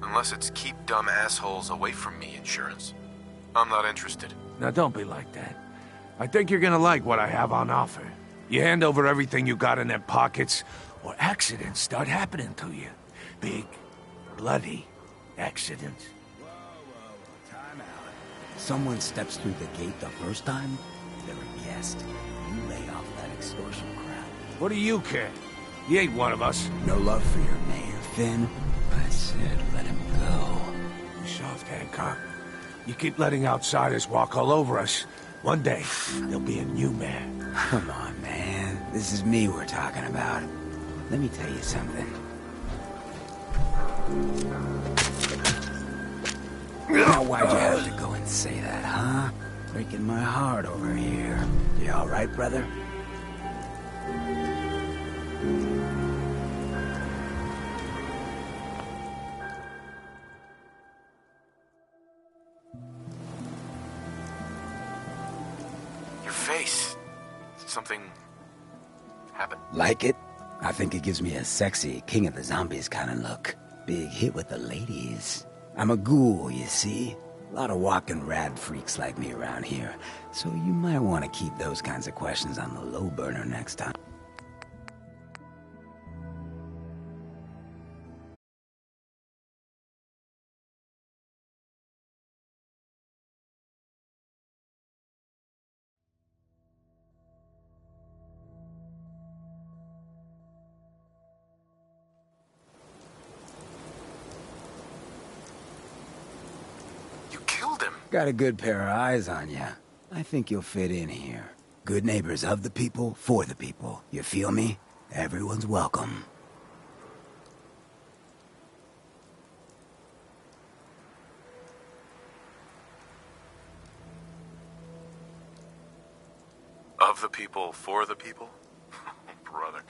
Unless it's keep dumb assholes away from me insurance. I'm not interested. Now don't be like that. I think you're gonna like what I have on offer. You hand over everything you got in them pockets, or accidents start happening to you. Big, bloody accidents. Whoa, time out. Someone steps through the gate the first time, they're a guest. You lay off that extortion crap. What do you care? He ain't one of us. No love for your mayor, Finn? I said let him go. You soft, Hancock. You keep letting outsiders walk all over us. One day, there'll be a new man. Come on, man. This is me we're talking about. Let me tell you something. Now why'd you have to go and say that, huh? Breaking my heart over here. You alright, brother? Your face. Something happened. Like it? I think it gives me a sexy King of the Zombies kind of look. Big hit with the ladies. I'm a ghoul, you see? A lot of walking rad freaks like me around here. So you might want to keep those kinds of questions on the low burner next time. Got a good pair of eyes on ya. I think you'll fit in here. Good neighbors of the people, for the people. You feel me? Everyone's welcome. Of the people, for the people? Brother.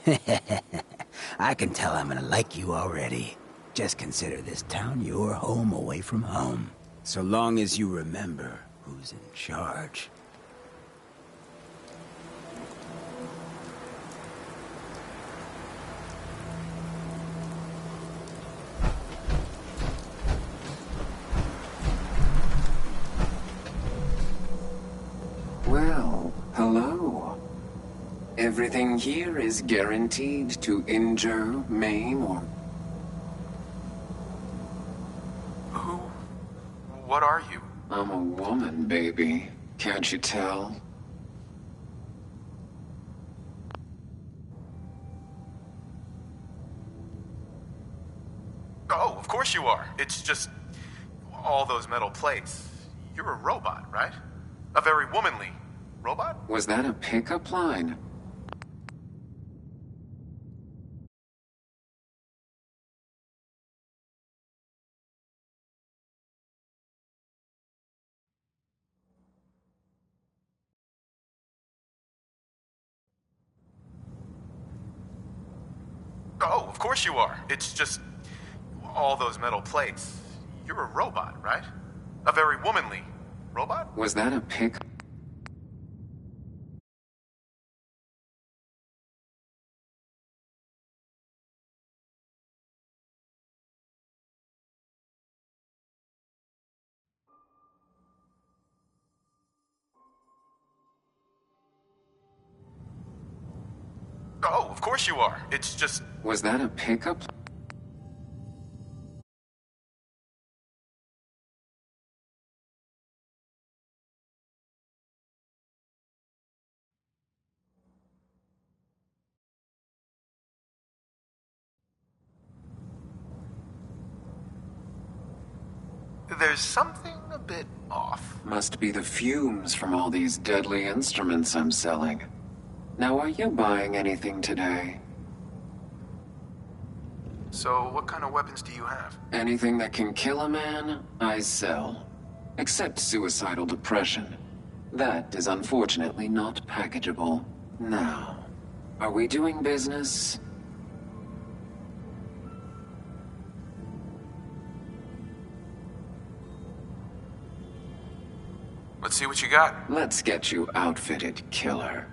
I can tell I'm gonna like you already. Just consider this town your home away from home. So long as you remember who's in charge. Well, hello. Everything here is guaranteed to injure, maim, or... What are you? I'm a woman, baby. Can't you tell? Oh, of course you are. It's just... all those metal plates. You're a robot, right? A very womanly robot? Was that a pickup line? Oh, of course you are. It's just... all those metal plates. You're a robot, right? A very womanly robot? Was that a pickup? Oh, of course you are. It's just... Was that a pickup? There's something a bit off. Must be the fumes from all these deadly instruments I'm selling. Now, are you buying anything today? So, what kind of weapons do you have? Anything that can kill a man, I sell. Except suicidal depression. That is unfortunately not packageable. Now, are we doing business? Let's see what you got. Let's get you outfitted, killer.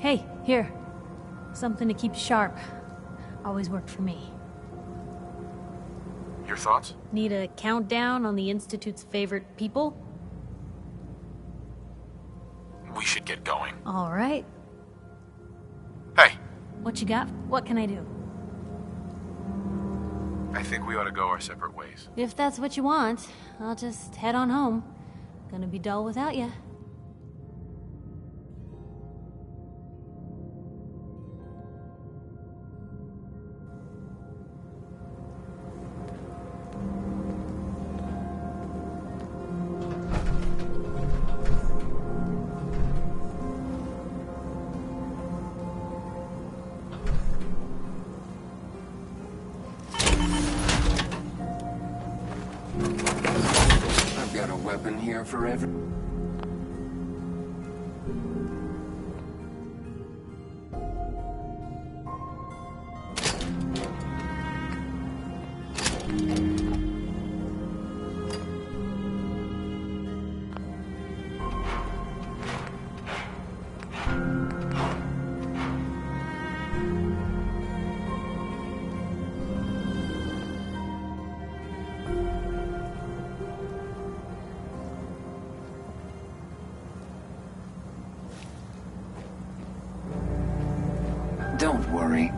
Hey, here. Something to keep sharp. Always worked for me. Your thoughts? Need a countdown on the Institute's favorite people? We should get going. All right. Hey, What you got? What can I do? I think we ought to go our separate ways. If that's what you want, I'll just head on home. Gonna be dull without you. I've got a weapon here for every... Don't worry.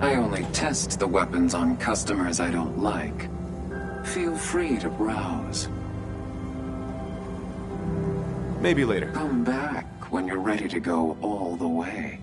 I only test the weapons on customers I don't like. Feel free to browse. Maybe later. Come back when you're ready to go all the way.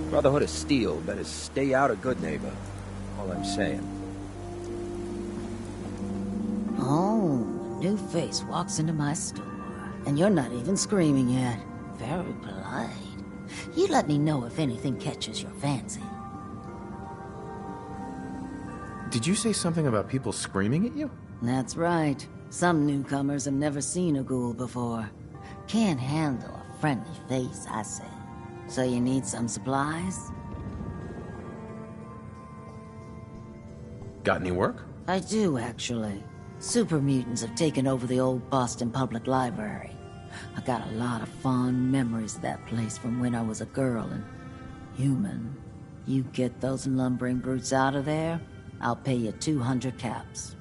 Brotherhood of Steel better stay out of Goodneighbor. All I'm saying. Oh, a new face walks into my store. And you're not even screaming yet. Very polite. You let me know if anything catches your fancy. Did you say something about people screaming at you? That's right. Some newcomers have never seen a ghoul before. Can't handle a friendly face, I say. So you need some supplies? Got any work? I do, actually. Super mutants have taken over the old Boston Public Library. I got a lot of fond memories of that place from when I was a girl and human. You get those lumbering brutes out of there, I'll pay you 200 caps.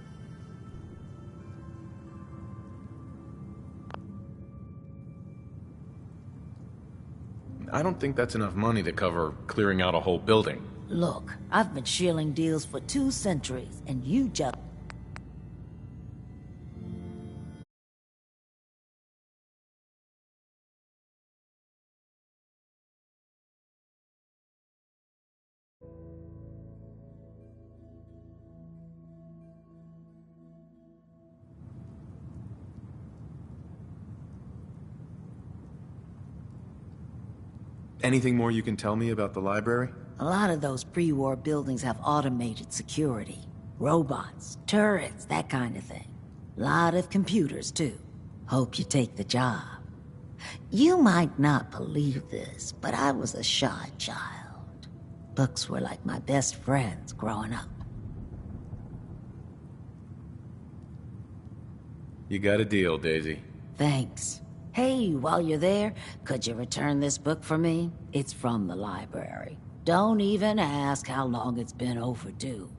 I don't think that's enough money to cover clearing out a whole building. Look, I've been shilling deals for 2 centuries, and you just... Anything more you can tell me about the library? A lot of those pre-war buildings have automated security. Robots, turrets, that kind of thing. Lot of computers, too. Hope you take the job. You might not believe this, but I was a shy child. Books were like my best friends growing up. You got a deal, Daisy. Thanks. Hey, while you're there, could you return this book for me? It's from the library. Don't even ask how long it's been overdue.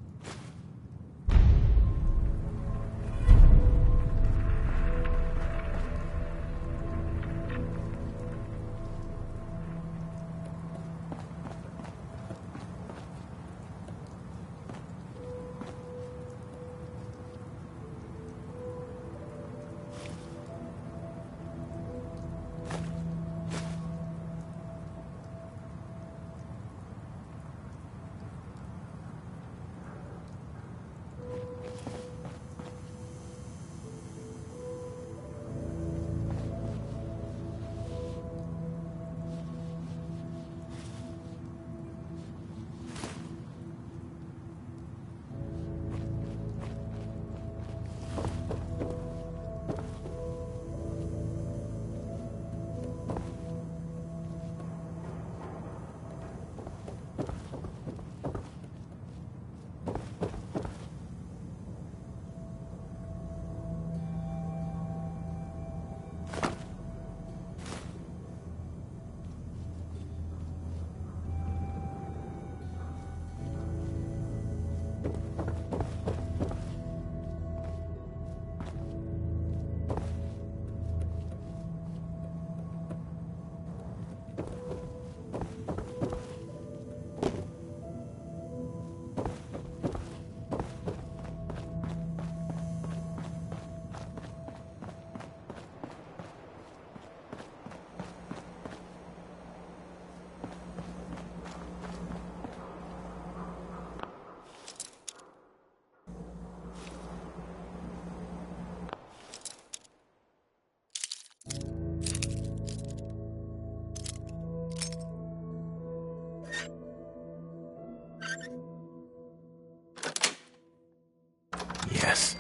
Yes.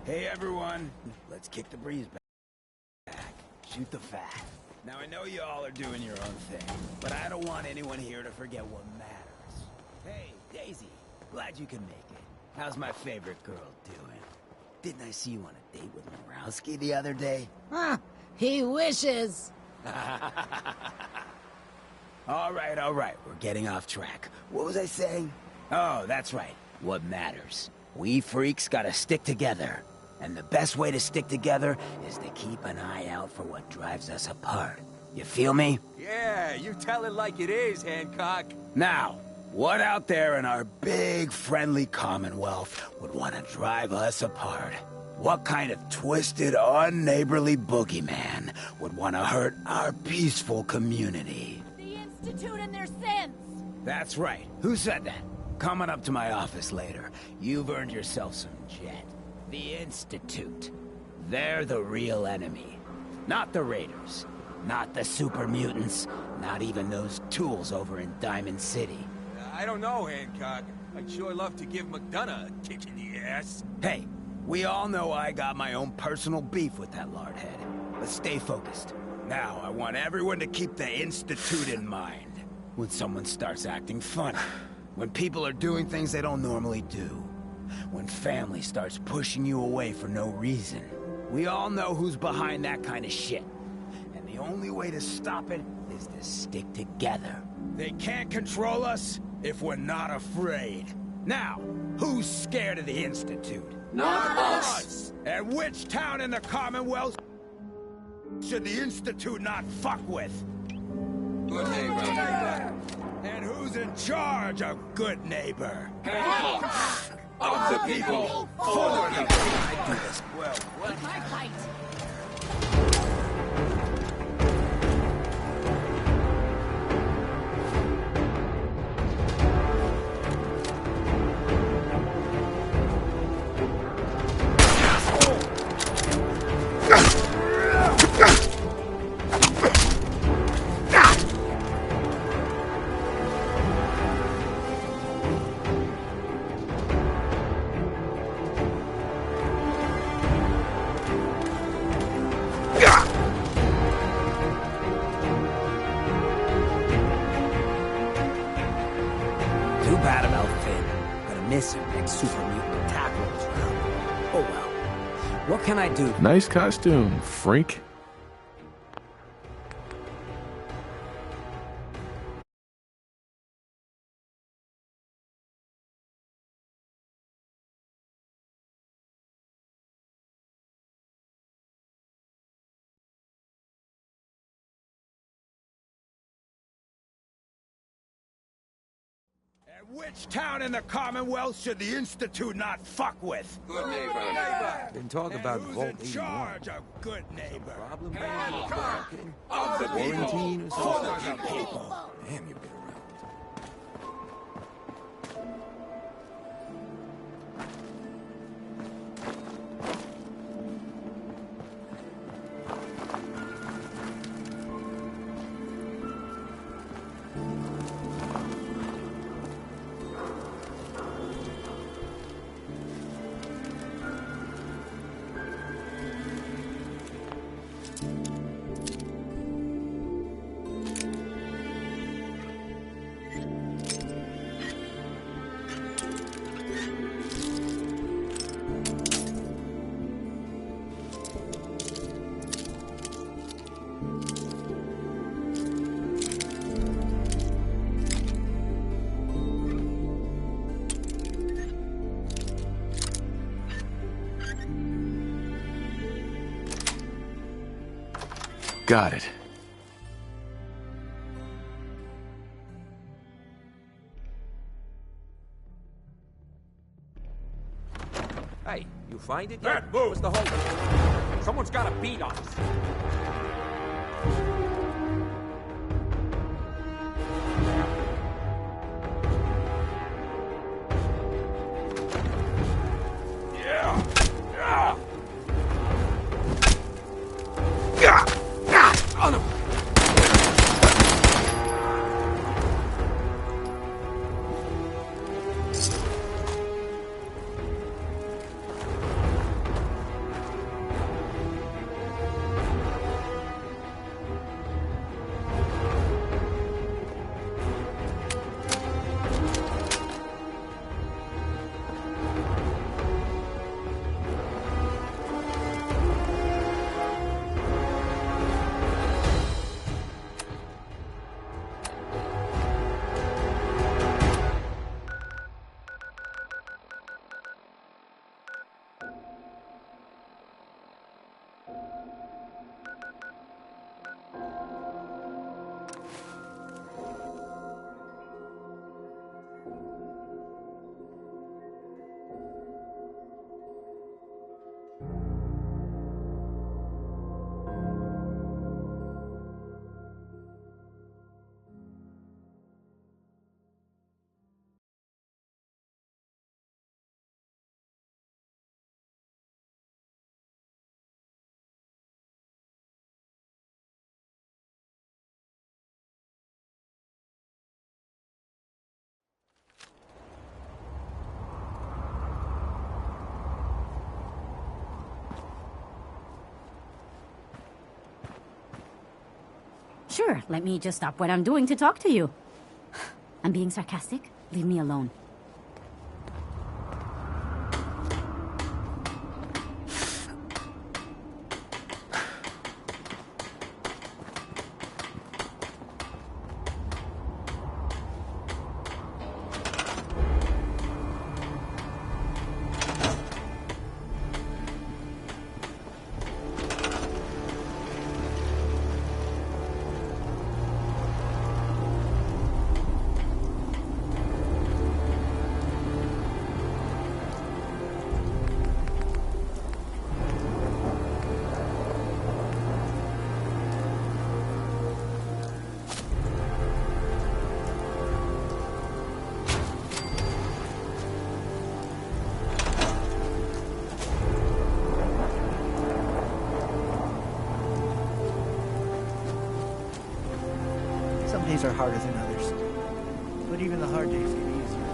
Hey everyone, let's kick the breeze back. Shoot the fat. Now I know you all are doing your own thing, but I don't want anyone here to forget what matters. Hey, Daisy, glad you can make it. How's my favorite girl doing? Didn't I see you on a date with Morowski the other day? Huh, he wishes. All right, we're getting off track. What was I saying? Oh, that's right, what matters. We freaks gotta stick together. And the best way to stick together is to keep an eye out for what drives us apart. You feel me? Yeah, you tell it like it is, Hancock. Now, what out there in our big, friendly Commonwealth would want to drive us apart? What kind of twisted, unneighborly boogeyman would want to hurt our peaceful community? The Institute and their sins! That's right. Who said that? Coming up to my office later. You've earned yourself some jet. The Institute. They're the real enemy. Not the Raiders. Not the super mutants. Not even those tools over in Diamond City. I don't know, Hancock. I'd sure love to give McDonough a kick in the ass. Hey, we all know I got my own personal beef with that lardhead. But stay focused. Now, I want everyone to keep the Institute in mind. When someone starts acting funny. When people are doing things they don't normally do. When family starts pushing you away for no reason. We all know who's behind that kind of shit. And the only way to stop it is to stick together. They can't control us if we're not afraid. Now, who's scared of the Institute? Not us! And which town in the Commonwealth should the Institute not fuck with? Goodneighbor. And who's in charge of Goodneighbor? Of the people, For the people. I do this well. What? My fight. Too bad about Finn. Gonna miss him next Super Mutant attack rolls around. Oh well. What can I do? Nice costume, freak. And which town in the Commonwealth should the Institute not fuck with? Goodneighbor. Been talking about Who's Vault in 81. charge of Goodneighbor? Problem, man? Of the people, Quarantine or For something? the people. Damn, you've been around. Got it. Hey, you find it yet? What's the hold? Someone's got a beat on us. Sure, let me just stop what I'm doing to talk to you. I'm being sarcastic. Leave me alone. Some days are harder than others, but even the hard days get easier.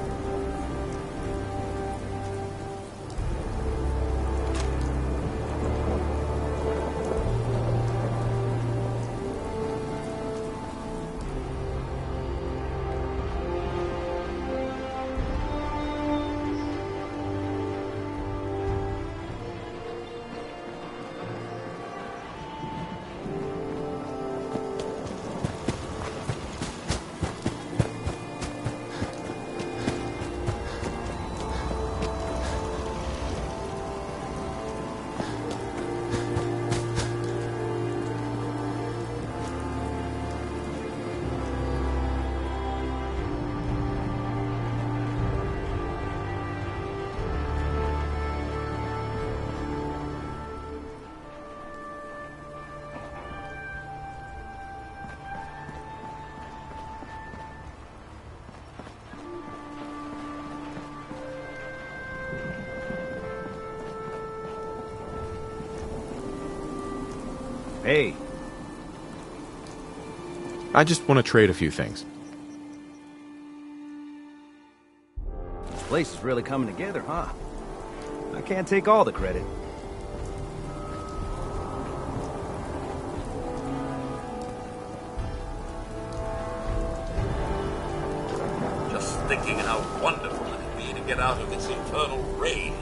Hey. I just want to trade a few things. This place is really coming together, huh? I can't take all the credit. Just thinking how wonderful it'd be to get out of this infernal rain.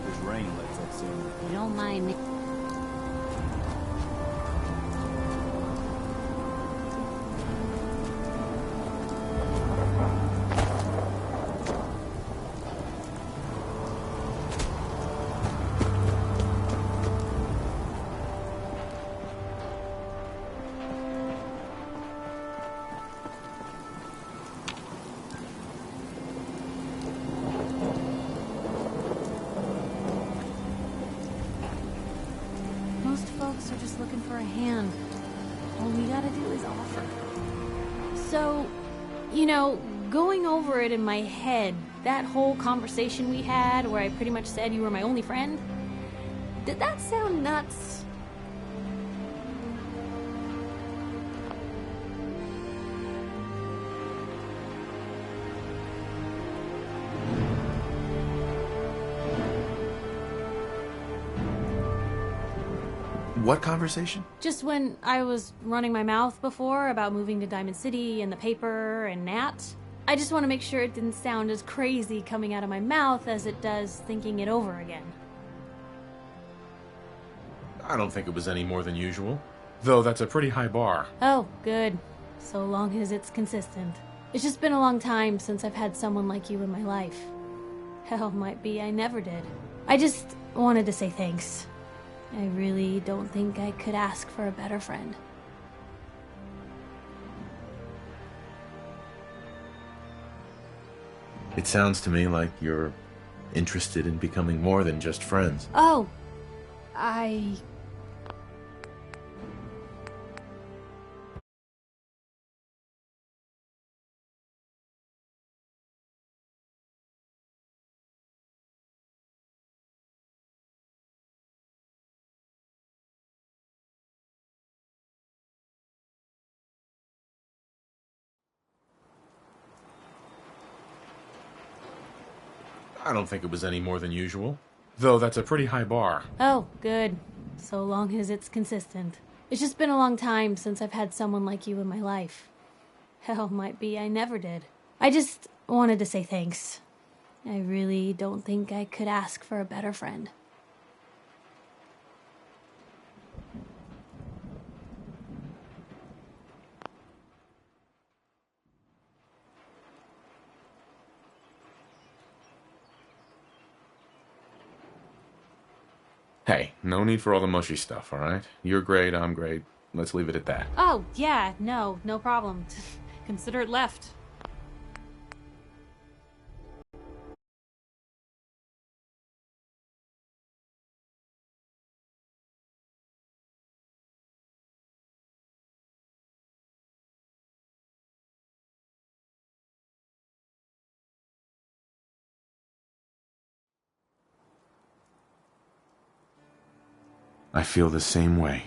This rain lets up soon. You don't mind me. Most folks are just looking for a hand. All we gotta do is offer. So, you know, going over it in my head, that whole conversation we had where I pretty much said you were my only friend, did that sound nuts? What conversation? Just when I was running my mouth before about moving to Diamond City and the paper and Nat. I just want to make sure it didn't sound as crazy coming out of my mouth as it does thinking it over again. I don't think it was any more than usual. Though that's a pretty high bar. Oh, good. So long as it's consistent. It's just been a long time since I've had someone like you in my life. Hell, might be I never did. I just wanted to say thanks. I really don't think I could ask for a better friend. It sounds to me like you're interested in becoming more than just friends. Oh, I don't think it was any more than usual. Though that's a pretty high bar. Oh, good. So long as it's consistent. It's just been a long time since I've had someone like you in my life. Hell, might be I never did. I just wanted to say thanks. I really don't think I could ask for a better friend. Hey, no need for all the mushy stuff, alright? You're great, I'm great. Let's leave it at that. Oh, yeah, no problem. Consider it left. I feel the same way.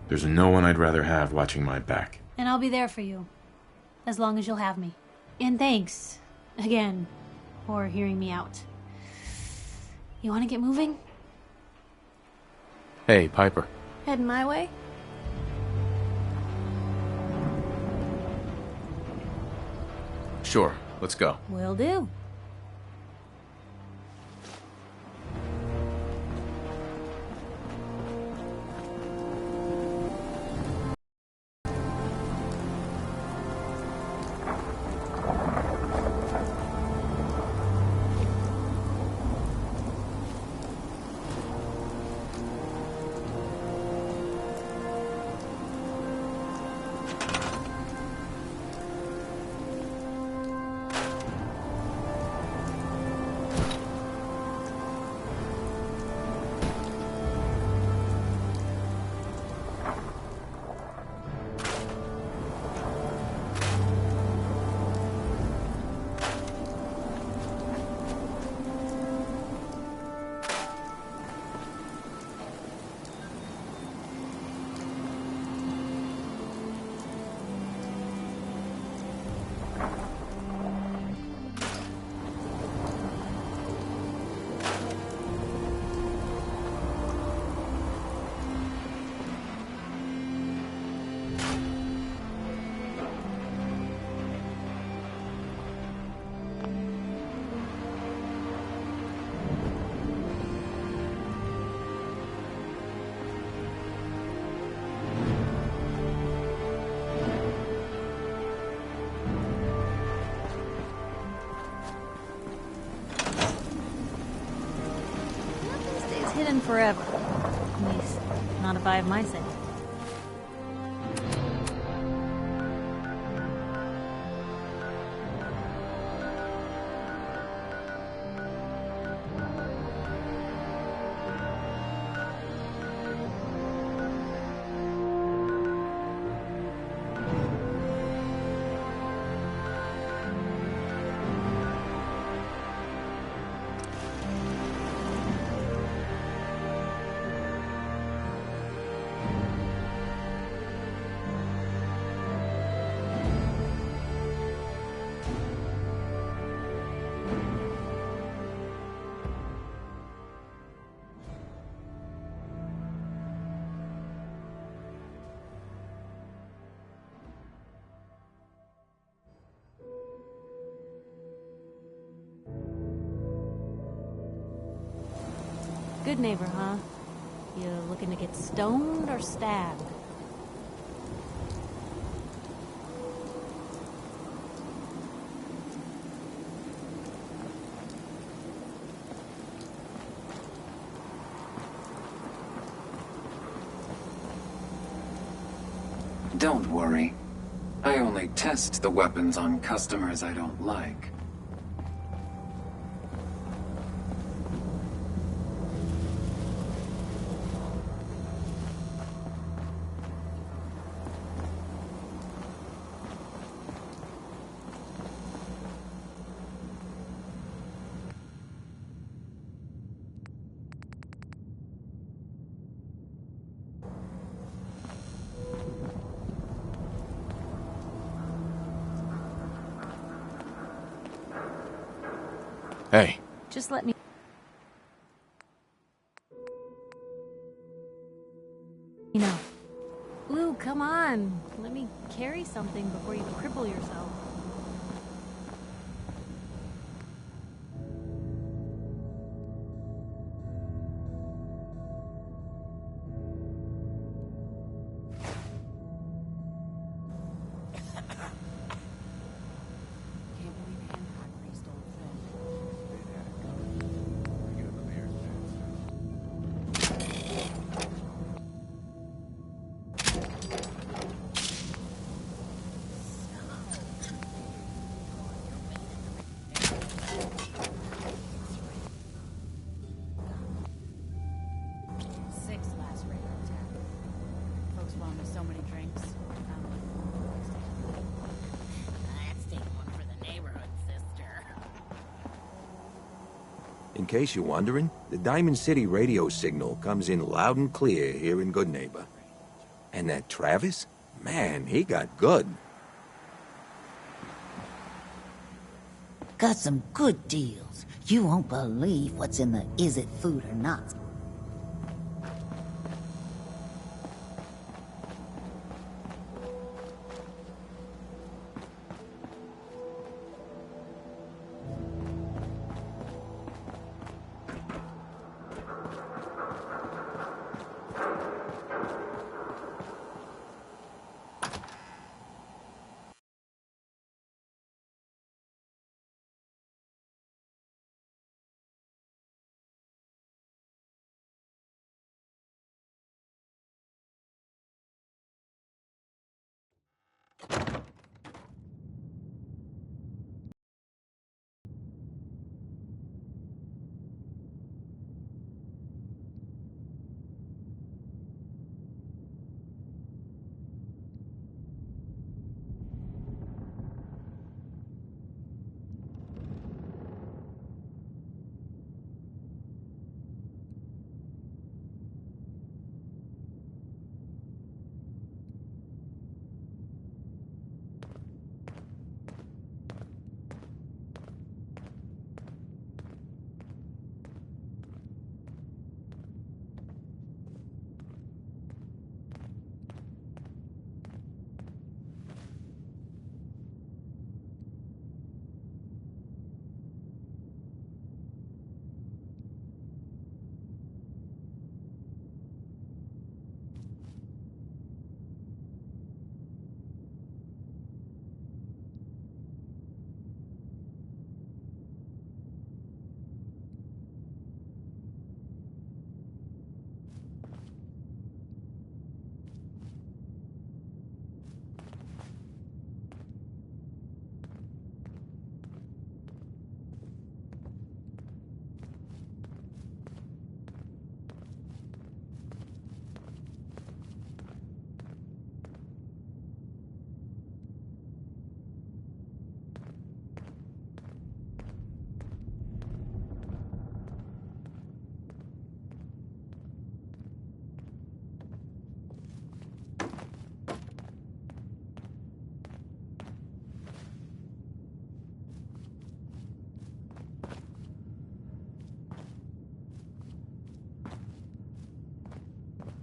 There's no one I'd rather have watching my back. And I'll be there for you. As long as you'll have me. And thanks, again, for hearing me out. You want to get moving? Hey, Piper. Heading my way? Sure, let's go. Will do. hidden forever. At least, not if I have my say. Goodneighbor, huh? You looking to get stoned or stabbed? Don't worry. I only test the weapons on customers I don't like. Hey. Just let me... You know. Blue, come on. Let me carry something before you cripple yourself. In case you're wondering, the Diamond City radio signal comes in loud and clear here in Goodneighbor. And that Travis? Man, he got good. Got some good deals. You won't believe what's in the is it food or not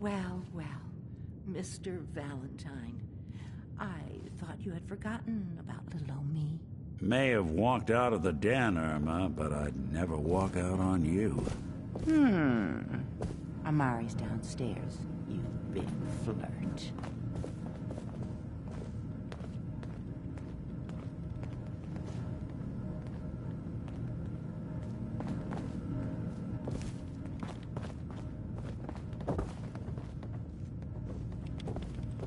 Well, well, Mr. Valentine. I thought you had forgotten about little old me. May have walked out of the den, Irma, but I'd never walk out on you. Amari's downstairs, you big flirt.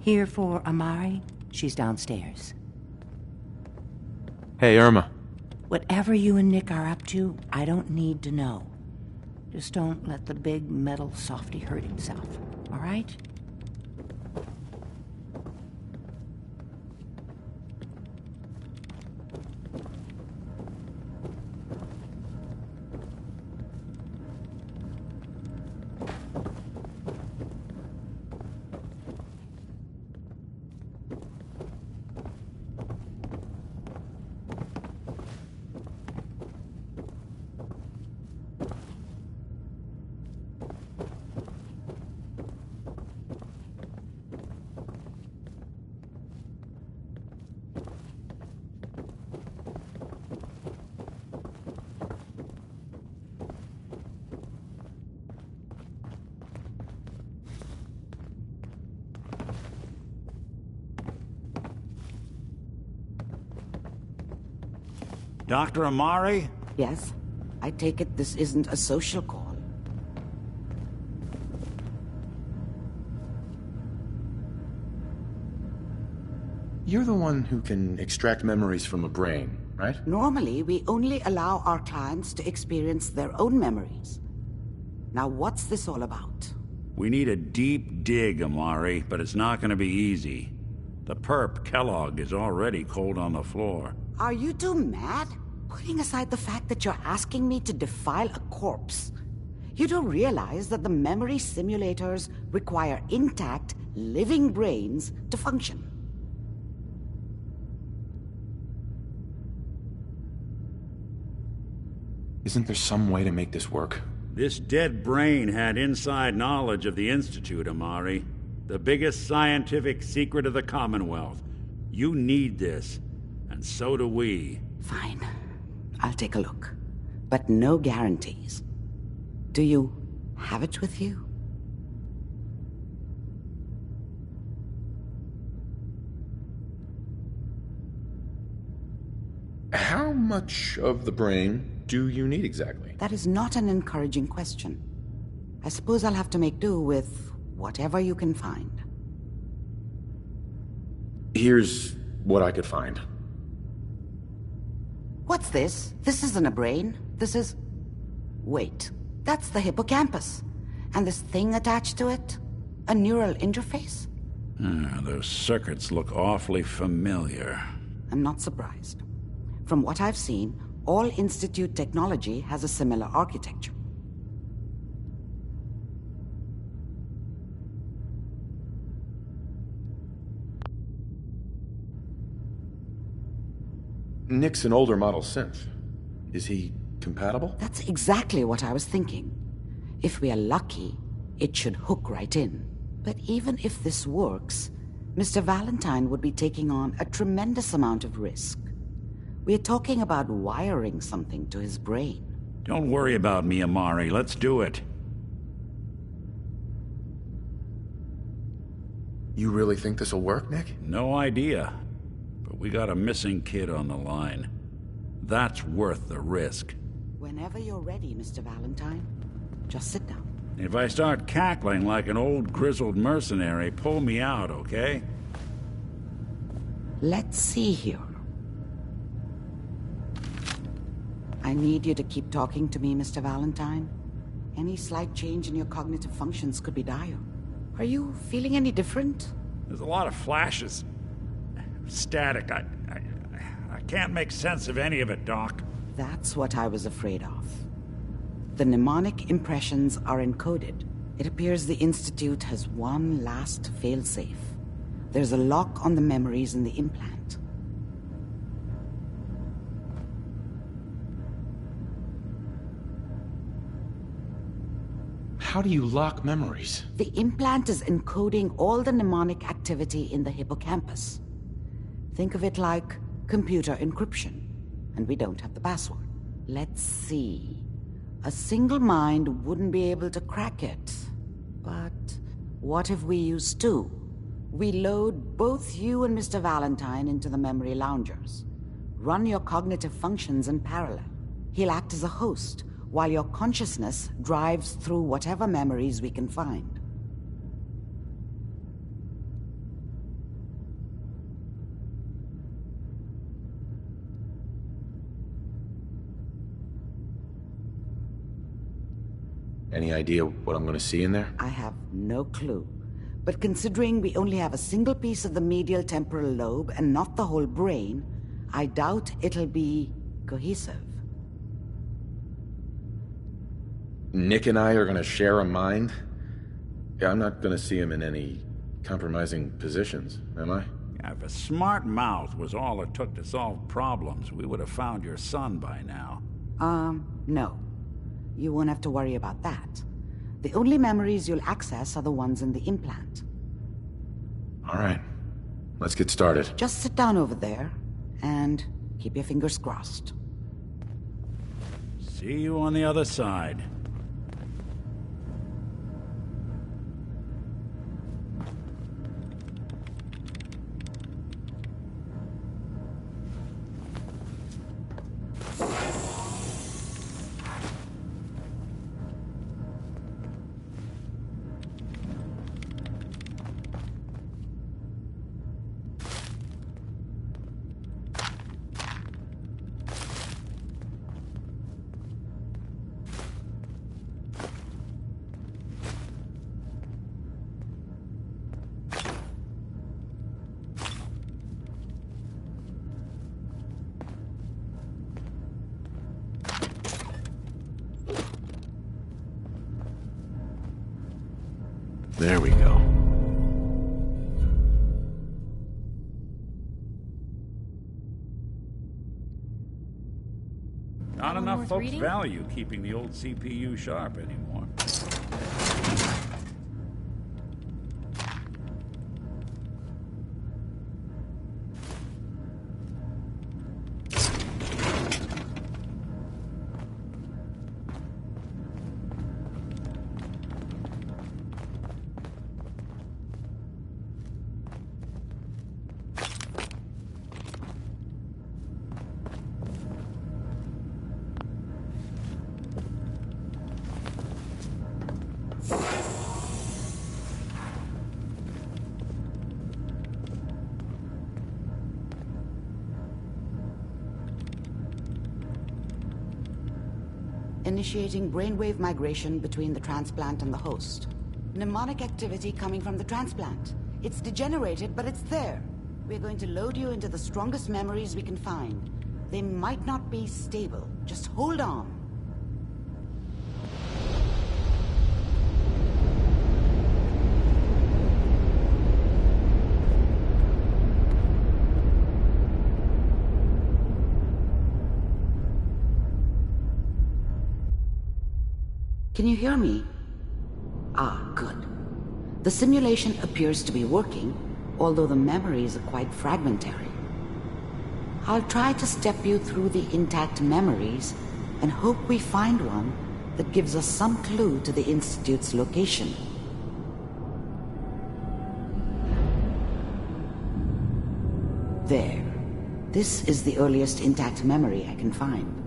Here for Amari? She's downstairs. Hey, Irma. Whatever you and Nick are up to, I don't need to know. Just don't let the big metal softy hurt himself, all right? Dr. Amari? Yes? I take it this isn't a social call. You're the one who can extract memories from a brain, right? Normally, we only allow our clients to experience their own memories. Now, what's this all about? We need a deep dig, Amari, but it's not gonna be easy. The perp, Kellogg, is already cold on the floor. Are you two mad? Putting aside the fact that you're asking me to defile a corpse, you don't realize that the memory simulators require intact, living brains to function. Isn't there some way to make this work? This dead brain had inside knowledge of the Institute, Amari. The biggest scientific secret of the Commonwealth. You need this, and so do we. Fine. I'll take a look. But no guarantees. Do you have it with you? How much of the brain do you need exactly? That is not an encouraging question. I suppose I'll have to make do with whatever you can find. Here's what I could find. What's this? This isn't a brain. This is... Wait. That's the hippocampus. And this thing attached to it? A neural interface? Those circuits look awfully familiar. I'm not surprised. From what I've seen, all Institute technology has a similar architecture. Nick's an older model synth. Is he compatible? That's exactly what I was thinking. If we are lucky, it should hook right in. But even if this works, Mr. Valentine would be taking on a tremendous amount of risk. We're talking about wiring something to his brain. Don't worry about me, Amari. Let's do it. You really think this'll work, Nick? No idea. But we got a missing kid on the line. That's worth the risk. Whenever you're ready, Mr. Valentine, just sit down. If I start cackling like an old grizzled mercenary, pull me out, okay? Let's see here. I need you to keep talking to me, Mr. Valentine. Any slight change in your cognitive functions could be dire. Are you feeling any different? There's a lot of flashes. Static. I can't make sense of any of it, Doc. That's what I was afraid of. The mnemonic impressions are encoded. It appears the Institute has one last failsafe. There's a lock on the memories in the implant. how do you lock memories? The implant is encoding all the mnemonic activity in the hippocampus. Think of it like computer encryption, and we don't have the password. Let's see. A single mind wouldn't be able to crack it. But what if we use two? We load both you and Mr. Valentine into the memory loungers. Run your cognitive functions in parallel. He'll act as a host, while your consciousness drives through whatever memories we can find. Any idea what I'm gonna see in there? I have no clue. But considering we only have a single piece of the medial temporal lobe and not the whole brain, I doubt it'll be cohesive. Nick and I are gonna share a mind? Yeah, I'm not gonna see him in any compromising positions, am I? If a smart mouth was all it took to solve problems, we would have found your son by now. No. You won't have to worry about that. The only memories you'll access are the ones in the implant. All right. Let's get started. Just sit down over there, and keep your fingers crossed. See you on the other side. There we go. Not Anyone enough worth folks reading? value keeping the old CPU sharp anymore. Initiating brainwave migration between the transplant and the host. Mnemonic activity coming from the transplant. It's degenerated, but it's there. We're going to load you into the strongest memories we can find. They might not be stable. Just hold on. Can you hear me? Ah, good. The simulation appears to be working, although the memories are quite fragmentary. I'll try to step you through the intact memories and hope we find one that gives us some clue to the Institute's location. There. This is the earliest intact memory I can find.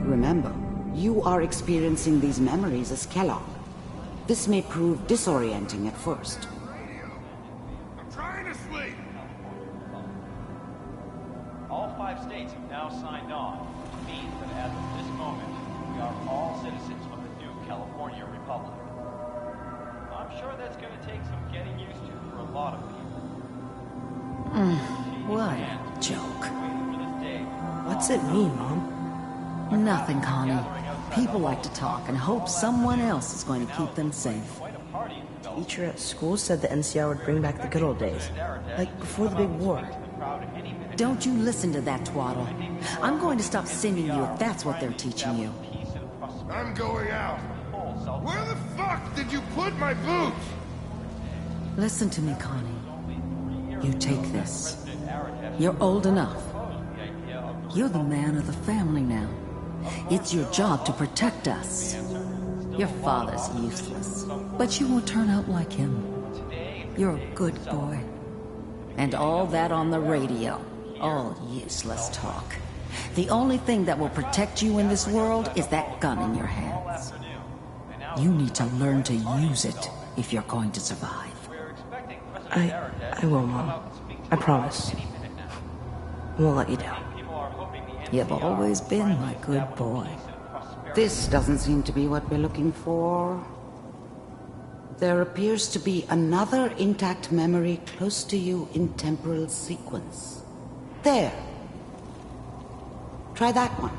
Remember, you are experiencing these memories as Kellogg. This may prove disorienting at first. I'm trying to sleep! All 5 states have now signed on, which means that as of this moment, we are all citizens of the new California Republic. I'm sure that's going to take some getting used to for a lot of people. What a joke. Waiting for this day. What's it mean, Mom? Nothing, Connie. People like to talk and hope someone else is going to keep them safe. Teacher at school said the NCR would bring back the good old days. Like before the big war. Don't you listen to that twaddle. I'm going to stop sending you if that's what they're teaching you. I'm going out. Where the fuck did you put my boots? Listen to me, Connie. You take this. You're old enough. You're the man of the family now. It's your job to protect us. Your father's useless, but you won't turn out like him. You're a good boy. And all that on the radio, all useless talk. The only thing that will protect you in this world is that gun in your hands. You need to learn to use it if you're going to survive. I will, Mom. I promise. I won't let you down. You've always been my good boy. This doesn't seem to be what we're looking for. There appears to be another intact memory close to you in temporal sequence. There. Try that one.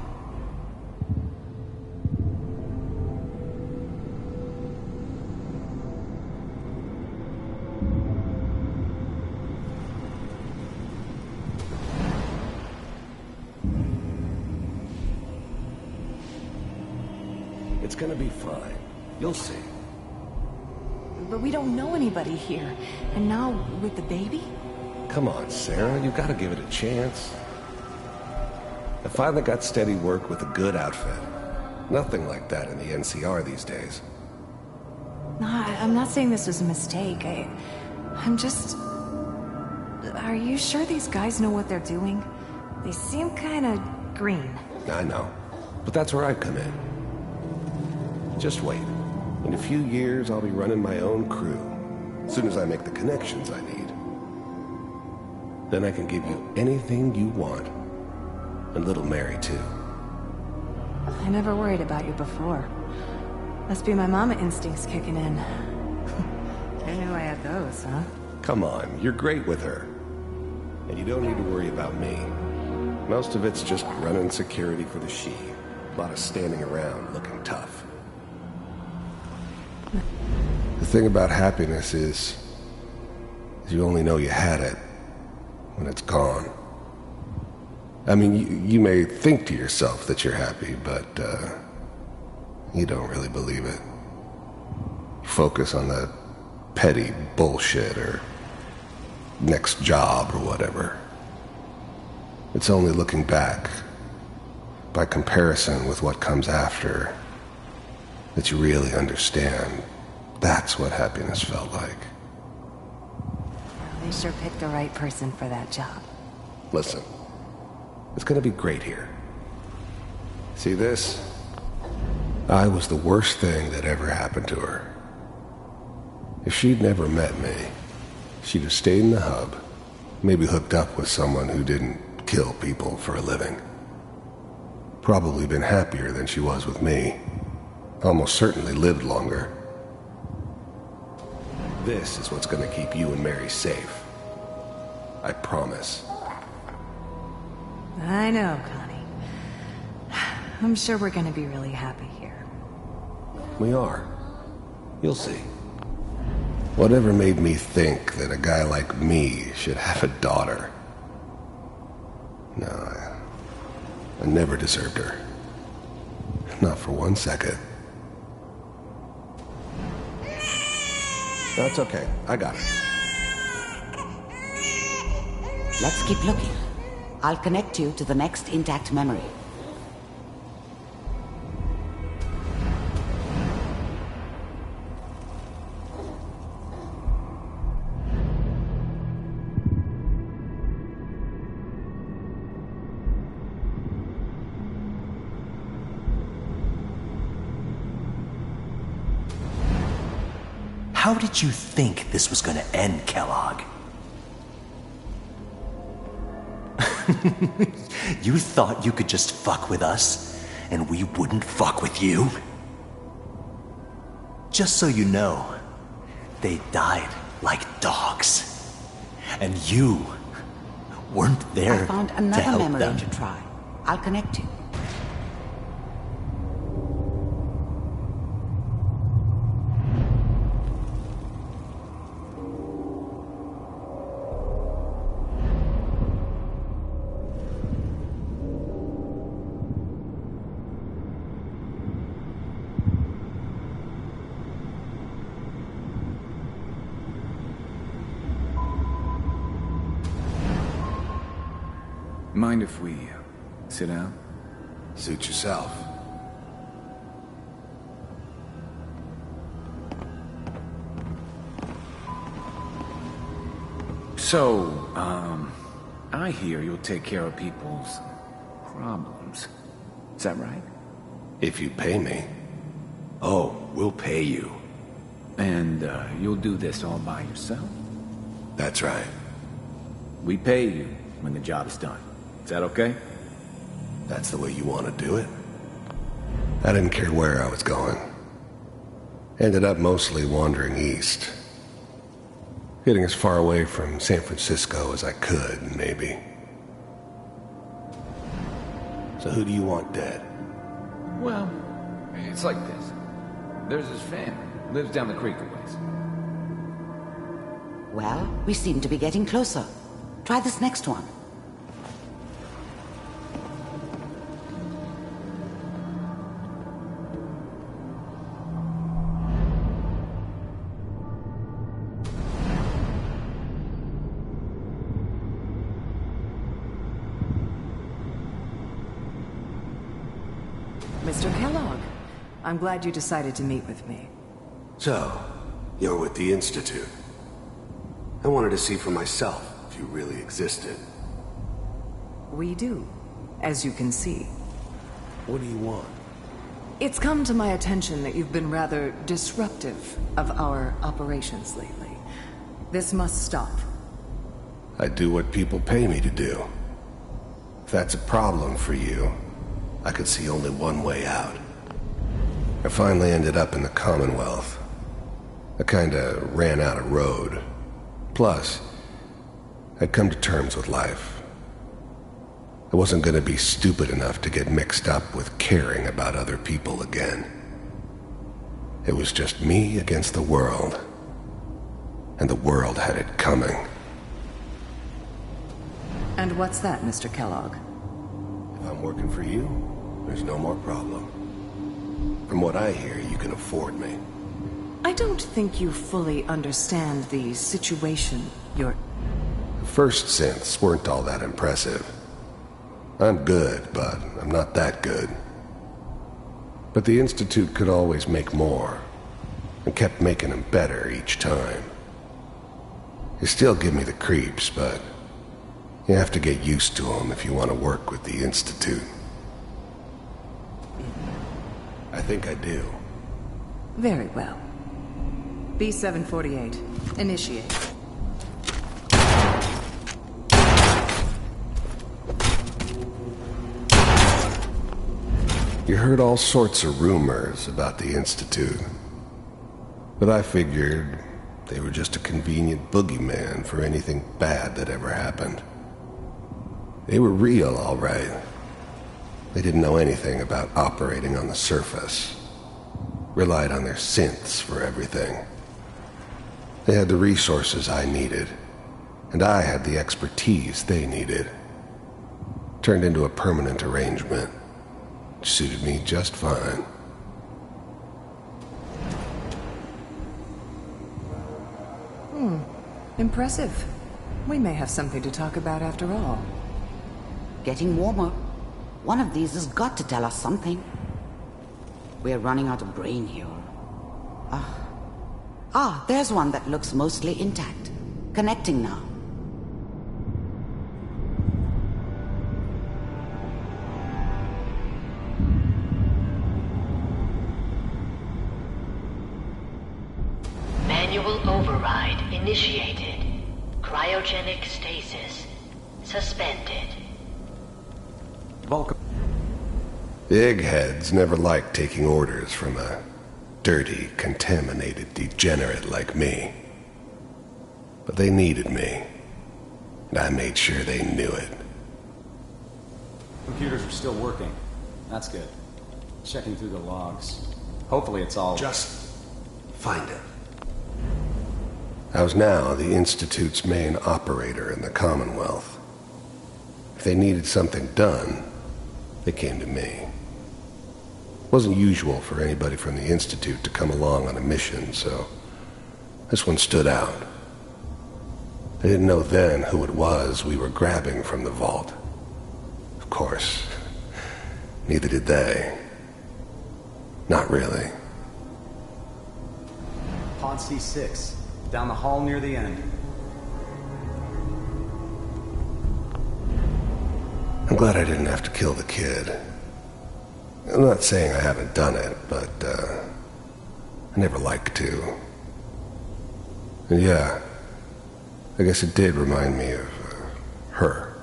It's gonna be fine. You'll see. But we don't know anybody here. And now, with the baby? Come on, Sarah. You gotta give it a chance. I finally got steady work with a good outfit. Nothing like that in the NCR these days. No, I'm not saying this was a mistake. I'm just... Are you sure these guys know what they're doing? They seem kinda green. I know. But that's where I come in. Just wait. In a few years, I'll be running my own crew. As soon as I make the connections I need. Then I can give you anything you want. And little Mary, too. I never worried about you before. Must be my mama instincts kicking in. I knew I had those, huh? Come on, you're great with her. And you don't need to worry about me. Most of it's just running security for the she. A lot of standing around looking tough. The thing about happiness is you only know you had it when it's gone. I mean, you may think to yourself that you're happy, but you don't really believe it. You focus on the petty bullshit or next job or whatever. It's only looking back, by comparison with what comes after, that you really understand. That's what happiness felt like. They sure picked the right person for that job. Listen, it's gonna be great here. See this? I was the worst thing that ever happened to her. If she'd never met me, she'd have stayed in the hub, maybe hooked up with someone who didn't kill people for a living. Probably been happier than she was with me. Almost certainly lived longer. This is what's gonna keep you and Mary safe. I promise. I know, Connie. I'm sure we're gonna be really happy here. We are. You'll see. Whatever made me think that a guy like me should have a daughter? No, I never deserved her. Not for 1 second. That's okay. I got it. Let's keep looking. I'll connect you to the next intact memory. How did you think this was gonna end, Kellogg? You thought you could just fuck with us, and we wouldn't fuck with you? Just so you know, they died like dogs. And you weren't there I found to another help memory them. to try. I'll connect you. Mind if we sit down? Suit yourself. So, I hear you'll take care of people's problems. Is that right? If you pay me. Oh, we'll pay you. And, you'll do this all by yourself? That's right. We pay you when the job's done. Is that okay? That's the way you want to do it? I didn't care where I was going. Ended up mostly wandering east. Getting as far away from San Francisco as I could, maybe. So who do you want dead? Well, it's like this. There's his family. Lives down the creek a ways. Well, we seem to be getting closer. Try this next one. Mr. Kellogg, I'm glad you decided to meet with me. So, you're with the Institute. I wanted to see for myself if you really existed. We do, as you can see. What do you want? It's come to my attention that you've been rather disruptive of our operations lately. This must stop. I do what people pay me to do. If that's a problem for you, I could see only one way out. I finally ended up in the Commonwealth. I kinda ran out of road. Plus, I'd come to terms with life. I wasn't gonna be stupid enough to get mixed up with caring about other people again. It was just me against the world. And the world had it coming. And what's that, Mr. Kellogg? If I'm working for you, there's no more problem. From what I hear, you can afford me. I don't think you fully understand the situation you're... The first synths weren't all that impressive. I'm good, but I'm not that good. But the Institute could always make more, and kept making them better each time. They still give me the creeps, but you have to get used to them if you want to work with the Institute. I think I do. Very well. B-748, initiate. You heard all sorts of rumors about the Institute. But I figured they were just a convenient boogeyman for anything bad that ever happened. They were real, all right. They didn't know anything about operating on the surface. Relied on their synths for everything. They had the resources I needed, and I had the expertise they needed. Turned into a permanent arrangement, which suited me just fine. Impressive. We may have something to talk about after all. Getting warmer. One of these has got to tell us something. We're running out of brain here. There's one that looks mostly intact. Connecting now. Manual override initiated. Cryogenic stasis suspended. Vulcan. The eggheads never liked taking orders from a dirty, contaminated degenerate like me. But they needed me, and I made sure they knew it. Computers are still working. That's good. Checking through the logs. Hopefully it's all... Just find it. I was now the Institute's main operator in the Commonwealth. If they needed something done, they came to me. It wasn't usual for anybody from the Institute to come along on a mission, so this one stood out. I didn't know then who it was we were grabbing from the vault. course. Neither did they. Not really. Pod C6, down the hall near the end. I'm glad I didn't have to kill the kid. I'm not saying I haven't done it, but, I never liked to. And yeah, I guess it did remind me of, her.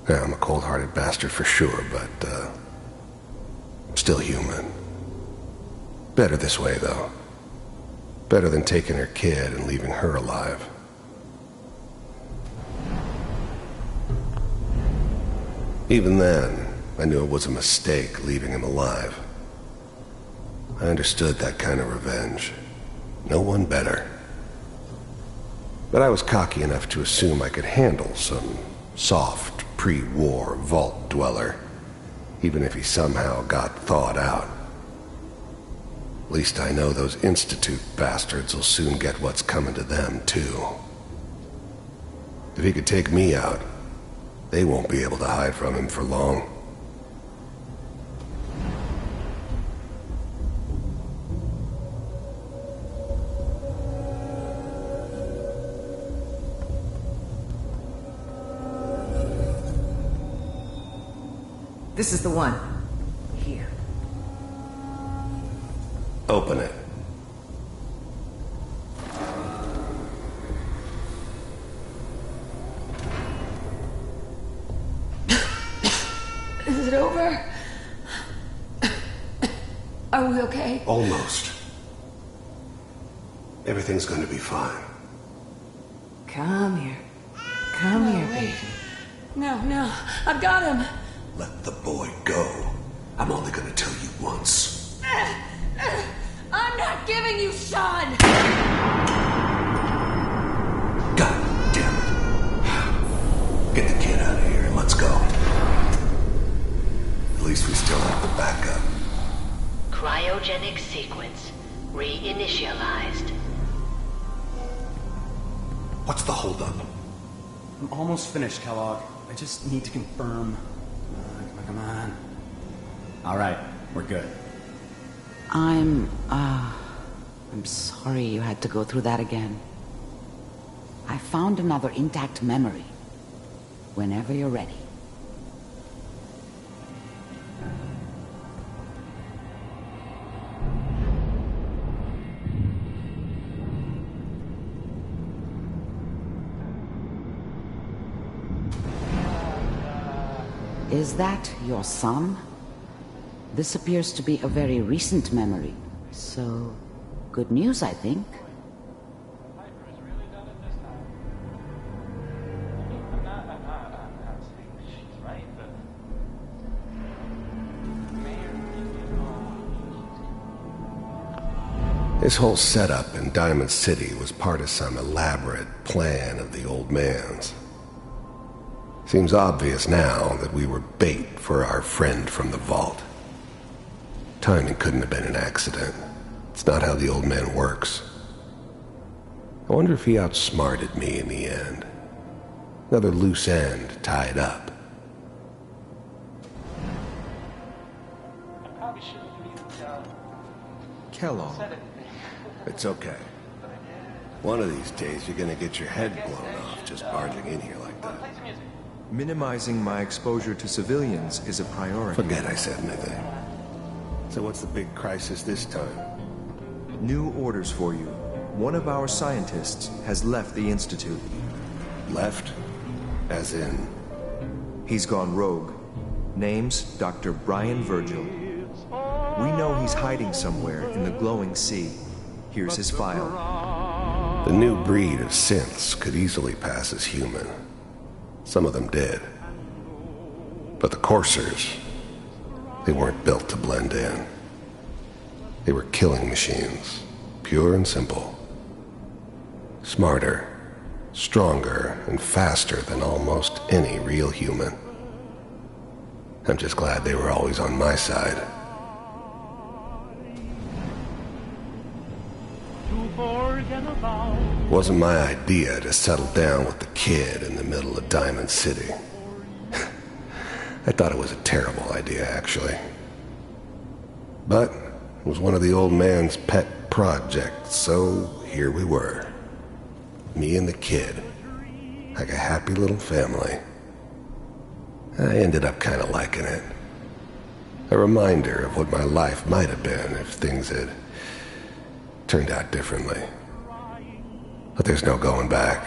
Yeah, I'm a cold-hearted bastard for sure, but, I'm still human. Better this way, though. Better than taking her kid and leaving her alive. Even then, I knew it was a mistake leaving him alive. I understood that kind of revenge. No one better. But I was cocky enough to assume I could handle some soft, pre-war vault dweller, even if he somehow got thawed out. At least I know those Institute bastards will soon get what's coming to them, too. If he could take me out, they won't be able to hide from him for long. This is the one. Here. Open it. Is it over? Are we okay? Almost. Everything's going to be fine. Come here. Come here, baby. No. I've got him. Let the boy go. I'm only going to tell you once. I'm not giving you Sean! God damn it. Get the kid out of here and let's go. At least we still have the backup. Cryogenic sequence reinitialized. What's the holdup? I'm almost finished, Kellogg. I just need to confirm. Come on. All right, we're good. I'm sorry you had to go through that again. I found another intact memory. Whenever you're ready. Is that your son? This appears to be a very recent memory. So, good news, I think. This whole setup in Diamond City was part of some elaborate plan of the old man's. Seems obvious now that we were bait for our friend from the vault. Timing couldn't have been an accident. It's not how the old man works. I wonder if he outsmarted me in the end. Another loose end tied up. Kellogg. It's okay. One of these days you're gonna get your head blown off just barging in here like that. Minimizing my exposure to civilians is a priority. Forget I said anything. So what's the big crisis this time? New orders for you. One of our scientists has left the Institute. Left? As in? He's gone rogue. Name's Dr. Brian Virgil. We know he's hiding somewhere in the glowing sea. Here's his file. The new breed of synths could easily pass as human. Some of them did. But the coursers, they weren't built to blend in. They were killing machines, pure and simple. Smarter, stronger, and faster than almost any real human. I'm just glad they were always on my side. Wasn't my idea to settle down with the kid in the middle of Diamond City. I thought it was a terrible idea, actually. But it was one of the old man's pet projects, so here we were. Me and the kid. Like a happy little family. I ended up kind of liking it. A reminder of what my life might have been if things had turned out differently. But there's no going back.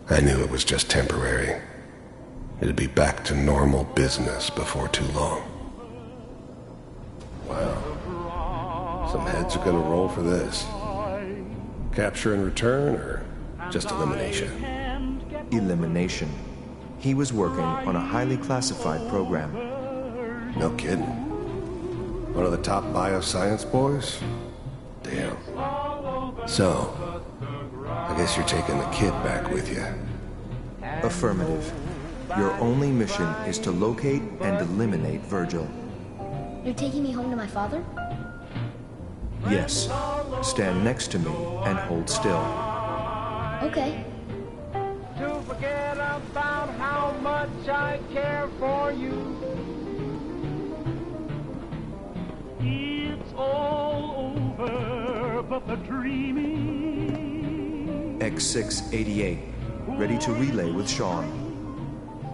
I knew it was just temporary. It'd be back to normal business before too long. Wow. Some heads are gonna roll for this. Capture and return, or just elimination? Elimination. He was working on a highly classified program. No kidding. One of the top bioscience boys? Damn. So, I guess you're taking the kid back with you. Affirmative. Your only mission is to locate and eliminate Virgil. You're taking me home to my father? Yes. Stand next to me and hold still. Okay. To forget about how much I care for you. It's all over, but the dreaming. X688. Ready to relay with Sean.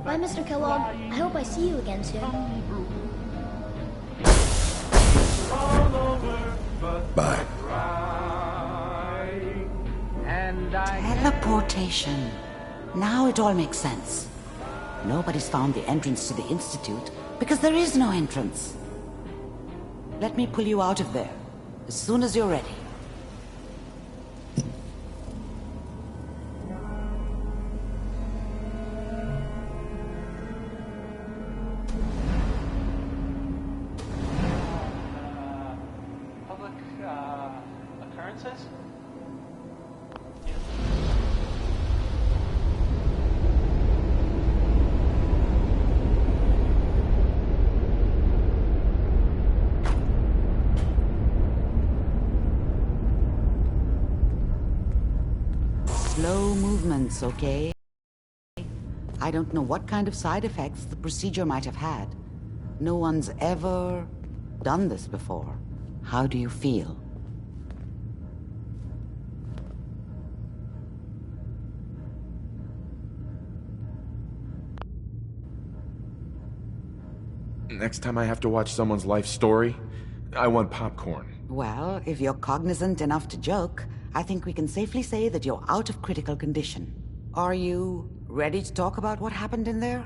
Bye, Mr. Kellogg. I hope I see you again soon. Bye. Teleportation. Now it all makes sense. Nobody's found the entrance to the Institute because there is no entrance. Let me pull you out of there as soon as you're ready. Public occurrences? Slow movements, okay? I don't know what kind of side effects the procedure might have had. No one's ever done this before. How do you feel? Next time I have to watch someone's life story, I want popcorn. Well, if you're cognizant enough to joke, I think we can safely say that you're out of critical condition. Are you ready to talk about what happened in there?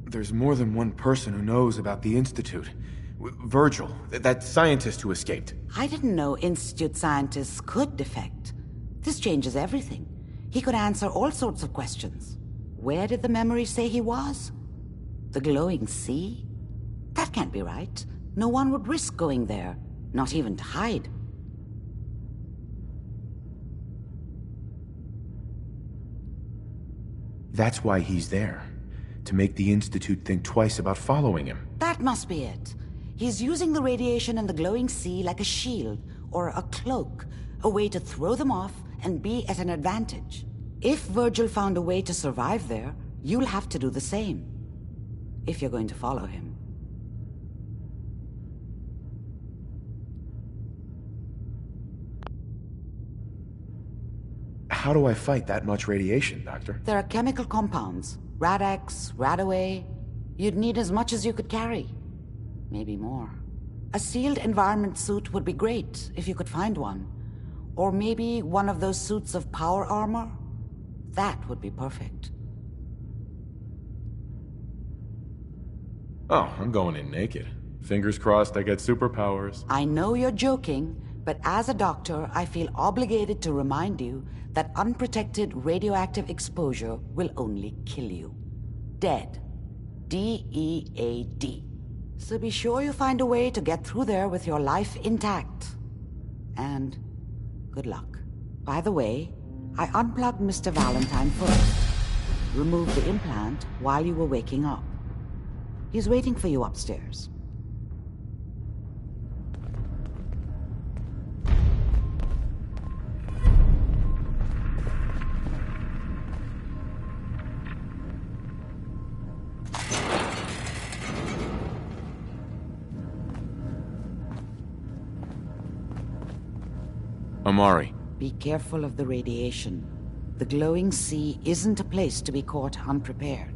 There's more than one person who knows about the Institute. Virgil, that scientist who escaped. I didn't know Institute scientists could defect. This changes everything. He could answer all sorts of questions. Where did the memory say he was? The glowing sea? That can't be right. No one would risk going there, not even to hide. That's why he's there. To make the Institute think twice about following him. That must be it. He's using the radiation and the glowing sea like a shield or a cloak, a way to throw them off and be at an advantage. If Virgil found a way to survive there, you'll have to do the same. If you're going to follow him. How do I fight that much radiation, Doctor? There are chemical compounds. Rad-X, Radaway. You'd need as much as you could carry. Maybe more. A sealed environment suit would be great, if you could find one. Or maybe one of those suits of power armor? That would be perfect. Oh, I'm going in naked. Fingers crossed I get superpowers. I know you're joking, but as a doctor, I feel obligated to remind you that unprotected radioactive exposure will only kill you. Dead. D-E-A-D. So be sure you find a way to get through there with your life intact. And good luck. By the way, I unplugged Mr. Valentine first. Removed the implant while you were waking up. He's waiting for you upstairs. Amari. Be careful of the radiation. The glowing sea isn't a place to be caught unprepared.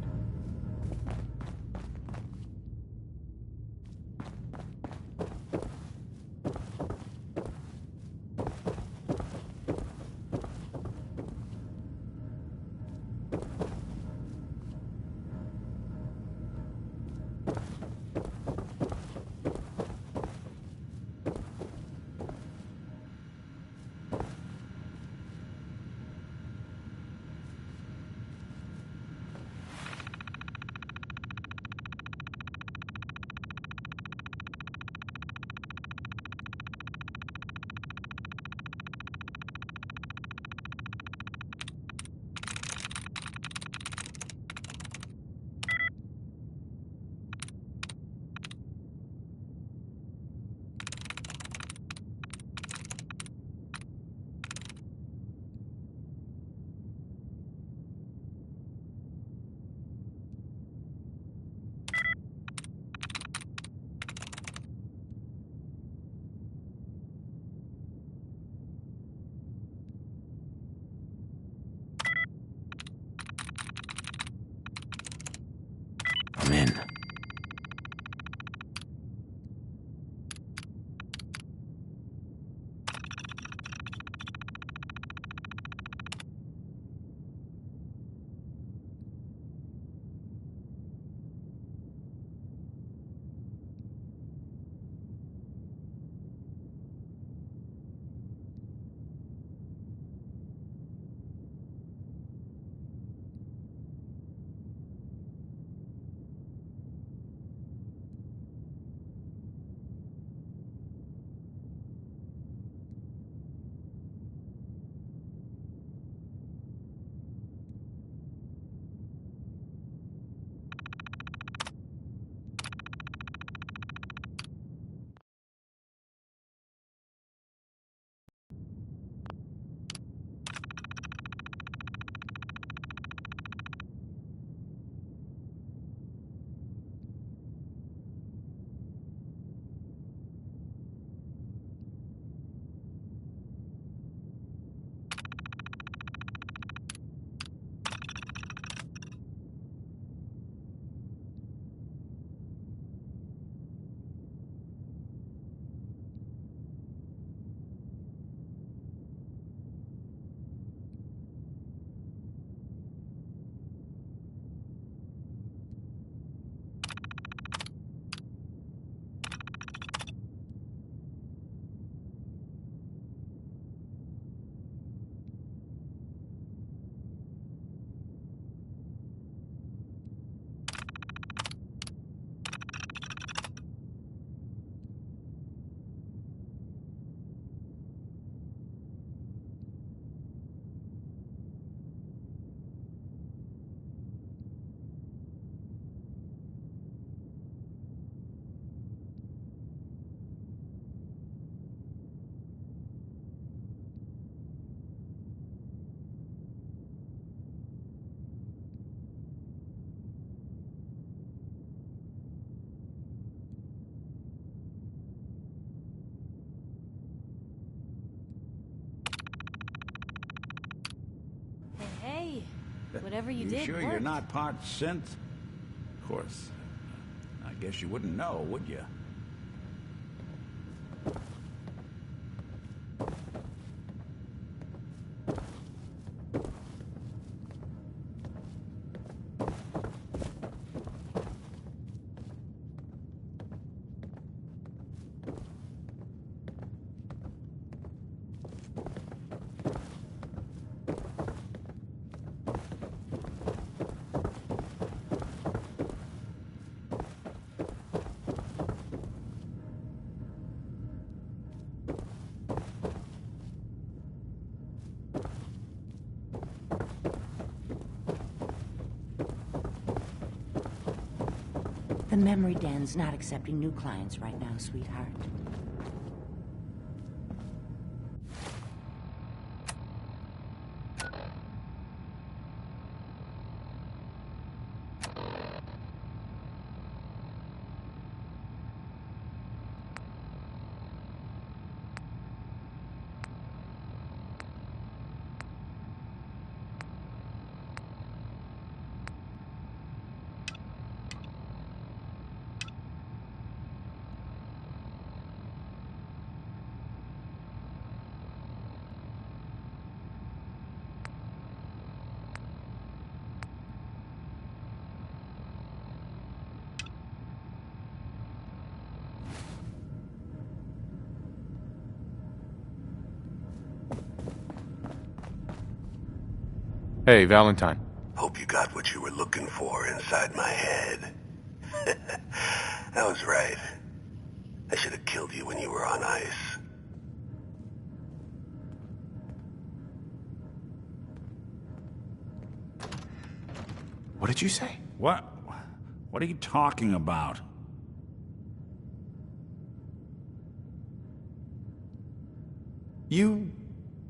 I'm in. Hey, whatever you did sure worked. you're not part synth? Of course. I guess you wouldn't know, would you? The memory den's not accepting new clients right now, sweetheart. Hey, Valentine. Hope you got what you were looking for inside my head. I was right. I should have killed you when you were on ice. What did you say? What are you talking about? You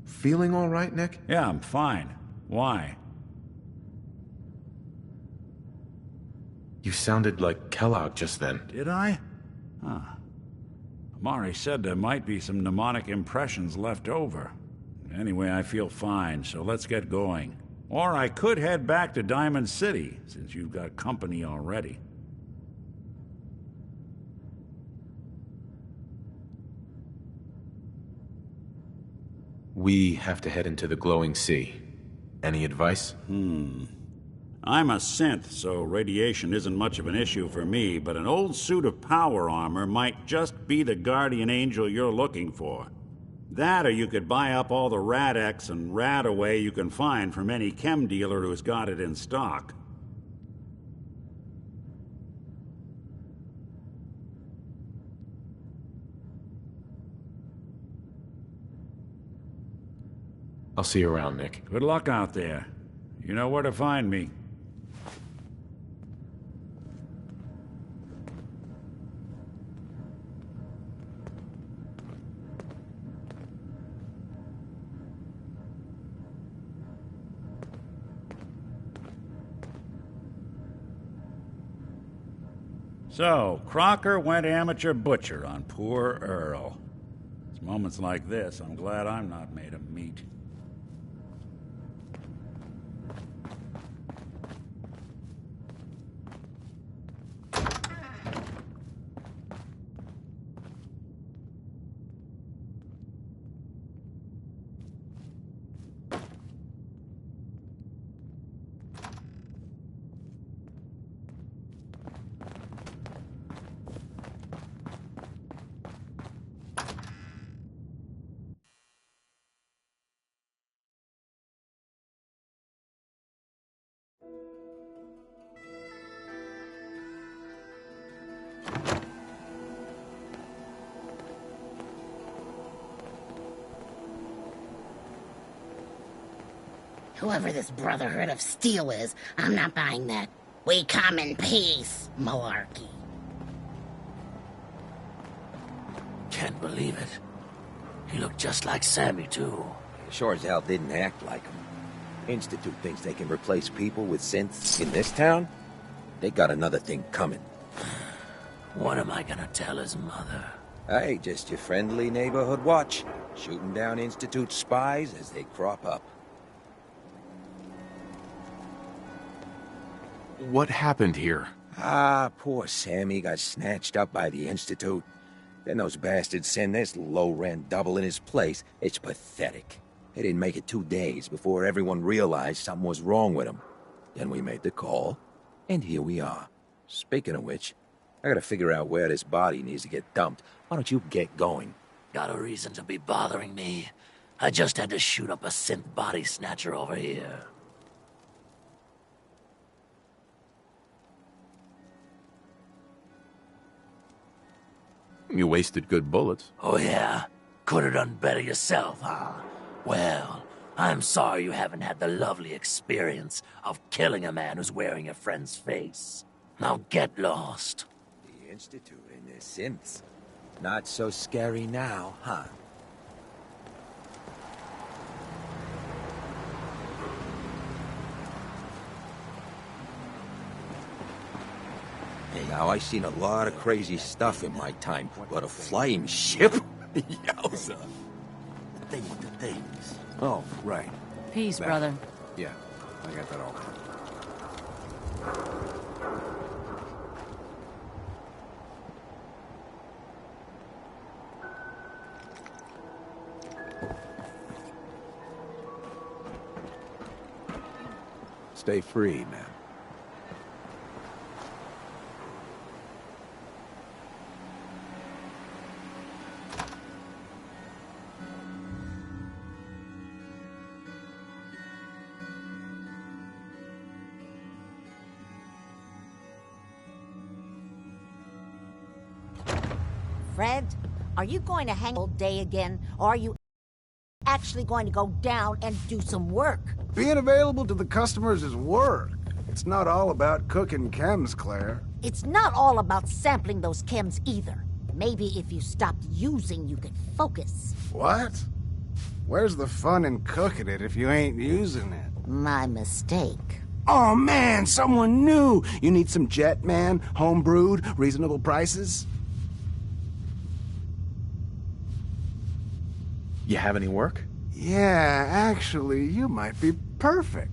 feeling all right, Nick? Yeah, I'm fine. Why? You sounded like Kellogg just then. Did I? Huh. Amari said there might be some mnemonic impressions left over. Anyway, I feel fine, so let's get going. Or I could head back to Diamond City, since you've got company already. We have to head into the glowing sea. Any advice? I'm a synth, so radiation isn't much of an issue for me, but an old suit of power armor might just be the guardian angel you're looking for. That, or you could buy up all the Rad-X and Rad-Away you can find from any chem dealer who's got it in stock. I'll see you around, Nick. Good luck out there. You know where to find me. So, Crocker went amateur butcher on poor Earl. It's moments like this I'm glad I'm not made of meat. Whoever this Brotherhood of Steel is, I'm not buying that. We come in peace, malarkey. Can't believe it. He looked just like Sammy, too. Sure as hell didn't act like him. Institute thinks they can replace people with synths in this town? They got another thing coming. What am I gonna tell his mother? Hey, just your friendly neighborhood watch. Shooting down Institute spies as they crop up. What happened here? Ah, poor Sammy got snatched up by the Institute. Then those bastards send this low-rent double in his place. It's pathetic. They didn't make it 2 days before everyone realized something was wrong with him. Then we made the call, and here we are. Speaking of which, I gotta figure out where this body needs to get dumped. Why don't you get going? Got a reason to be bothering me. I just had to shoot up a synth body snatcher over here. You wasted good bullets. Oh yeah? Could have done better yourself, huh? Well, I'm sorry you haven't had the lovely experience of killing a man who's wearing a friend's face. Now get lost. The Institute and their synths. Not so scary now, huh? Hey, now, I've seen a lot of crazy stuff in my time, but a flying ship? Yowza. The things. Oh, right. Peace, That. brother. Yeah, I got that all. Stay free, man. Fred, are you going to hang all day again, or are you actually going to go down and do some work? Being available to the customers is work. It's not all about cooking chems, Claire. It's not all about sampling those chems either. Maybe if you stopped using, you could focus. What? Where's the fun in cooking it if you ain't using it? My mistake. Oh man, someone new! You need some Jet Man, home-brewed, reasonable prices? You have any work? Yeah, actually, you might be perfect.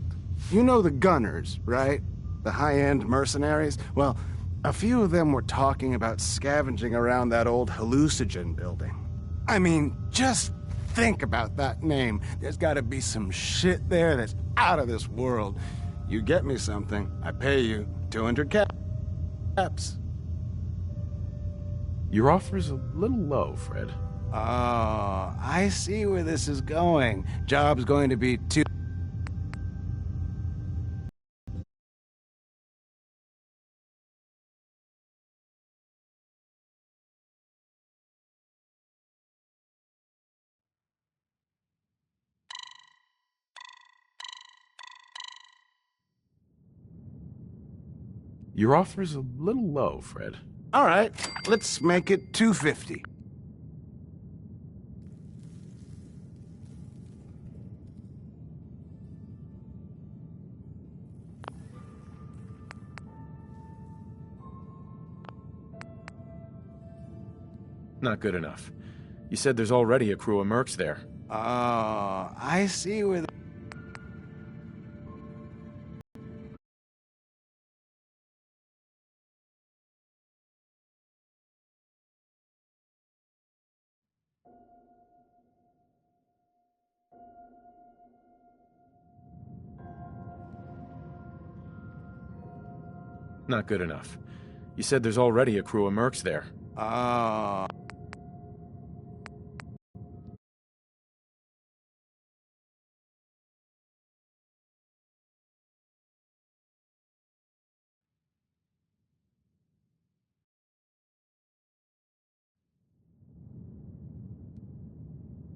You know the Gunners, right? The high-end mercenaries? Well, a few of them were talking about scavenging around that old hallucinogen building. I mean, just think about that name. There's gotta be some shit there that's out of this world. You get me something, I pay you 200 caps. Your offer's a little low, Fred. Oh, I see where this is going. Job's going to be too... Your offer's a little low, Fred. All right, let's make it 250. Not good enough. You said there's already a crew of mercs there. Oh, I see where the... Not good enough. You said there's already a crew of mercs there. Oh...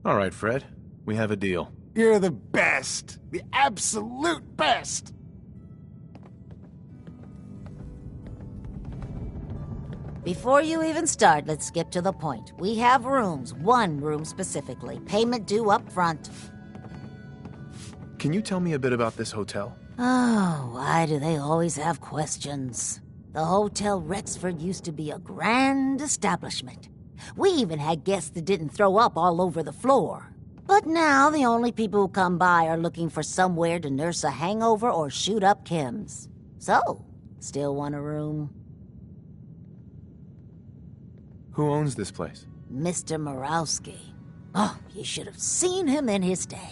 All right, Fred. We have a deal. You're the best! The absolute best! Before you even start, let's skip to the point. We have rooms, one room specifically. Payment due up front. Can you tell me a bit about this hotel? Oh, why do they always have questions? The Hotel Rexford used to be a grand establishment. We even had guests that didn't throw up all over the floor. But now the only people who come by are looking for somewhere to nurse a hangover or shoot up chems. So, still want a room? Who owns this place? Mr. Morowski. Oh, you should have seen him in his day.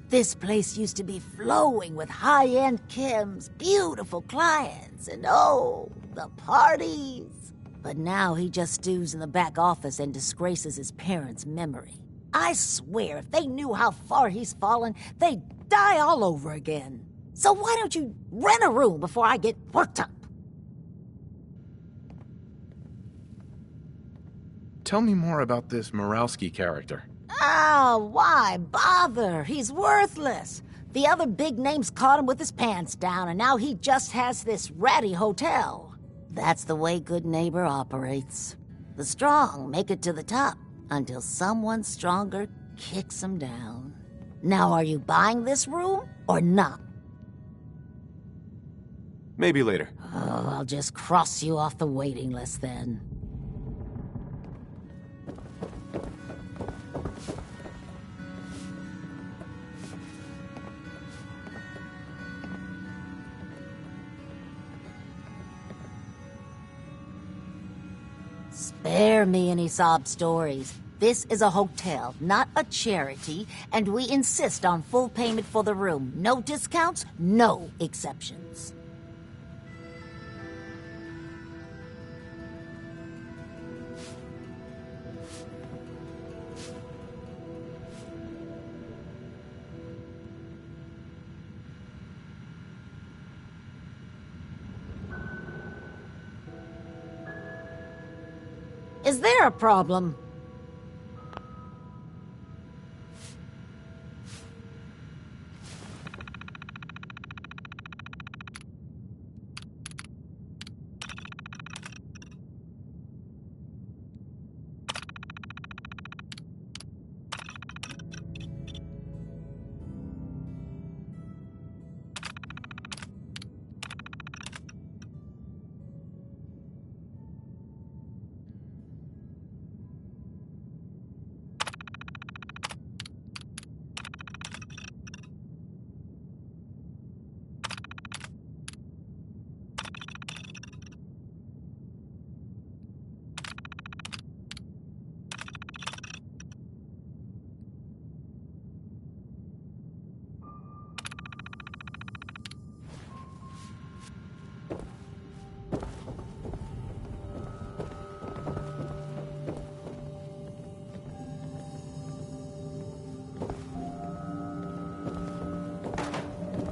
This place used to be flowing with high-end chems, beautiful clients, and oh, the parties. But now he just stews in the back office and disgraces his parents' memory. I swear, if they knew how far he's fallen, they'd die all over again. So why don't you rent a room before I get worked up? Tell me more about this Morowski character. Oh, why bother? He's worthless. The other big names caught him with his pants down, and now he just has this ratty hotel. That's the way Goodneighbor operates. The strong make it to the top until someone stronger kicks them down. Now, are you buying this room or not? Maybe later. Oh, I'll just cross you off the waiting list then. Spare me any sob stories. This is a hotel, not a charity, and we insist on full payment for the room. No discounts, no exceptions. Is there a problem?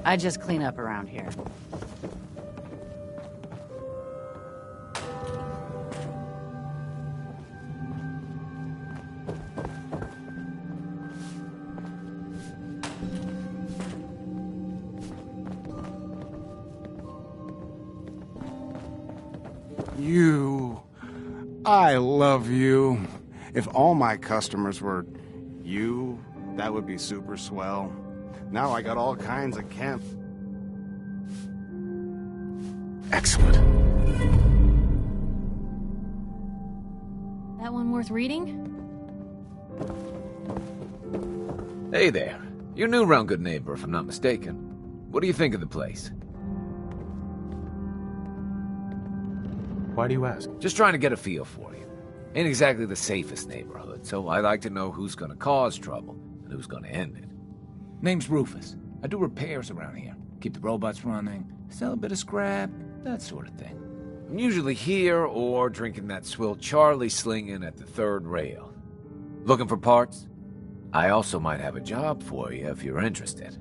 I just clean up around here. You. I love you. If all my customers were you, that would be super swell. Now I got all kinds of camp. Excellent. That one worth reading? Hey there. You're new around Goodneighbor, if I'm not mistaken. What do you think of the place? Why do you ask? Just trying to get a feel for you. Ain't exactly the safest neighborhood, so I like to know who's gonna cause trouble and who's gonna end it. Name's Rufus. I do repairs around here. Keep the robots running, sell a bit of scrap, that sort of thing. I'm usually here or drinking that swill Charlie slinging at the third rail. Looking for parts? I also might have a job for you if you're interested.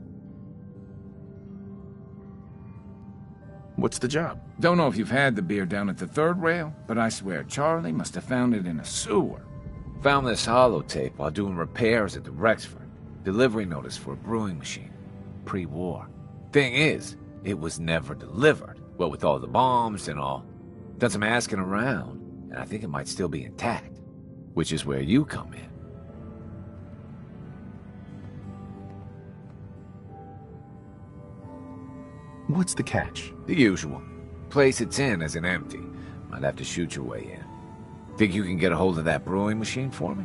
What's the job? Don't know if you've had the beer down at the third rail, but I swear Charlie must have found it in a sewer. Found this holotape while doing repairs at the Rexford. Delivery notice for a brewing machine. Pre-war. Thing is, it was never delivered. What with all the bombs and all. Done some asking around, and I think it might still be intact. Which is where you come in. What's the catch? The usual. Place it's in isn't empty. Might have to shoot your way in. Think you can get a hold of that brewing machine for me?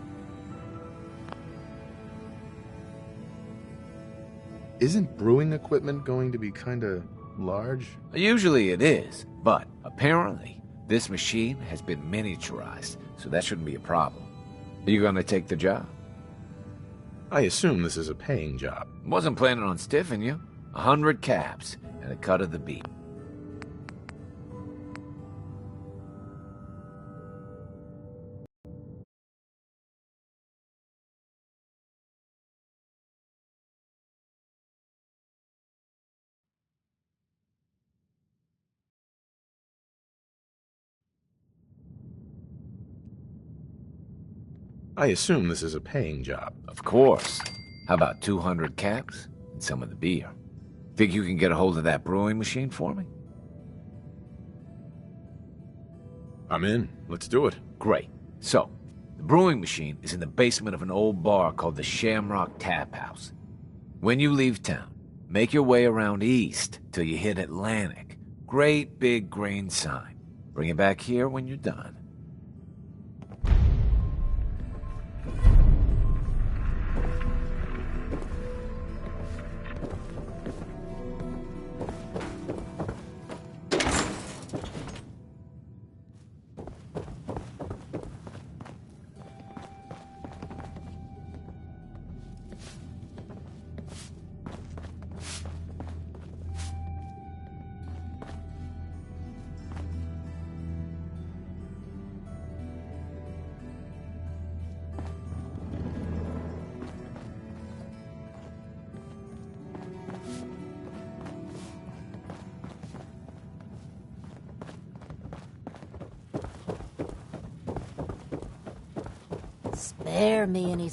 Isn't brewing equipment going to be kinda large? Usually it is, but apparently this machine has been miniaturized, so that shouldn't be a problem. Are you gonna take the job? I assume this is a paying job. Wasn't planning on stiffing you. 100 caps and a cut of the beat. I assume this is a paying job. Of course. How about 200 caps and some of the beer? Think you can get a hold of that brewing machine for me? I'm in. Let's do it. Great. So, the brewing machine is in the basement of an old bar called the Shamrock Tap House. When you leave town, make your way around east till you hit Atlantic. Great big green sign. Bring it back here when you're done. Spare me any...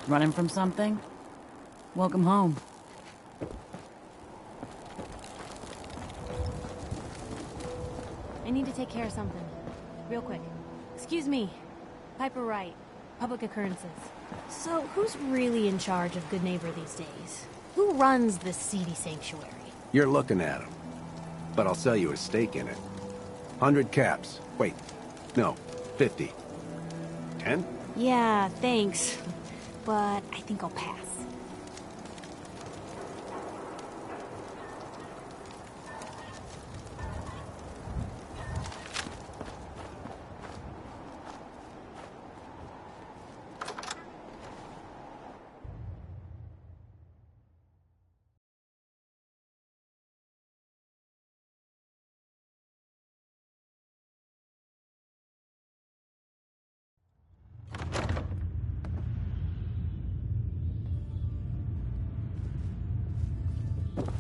Running from something? Welcome home. I need to take care of something. Real quick. Excuse me. Piper Wright. Public occurrences. So, who's really in charge of Goodneighbor these days? Who runs this seedy sanctuary? You're looking at him. But I'll sell you a stake in it. 100 caps. Wait. No. 50. 10? Yeah, thanks. But I think I'll pass.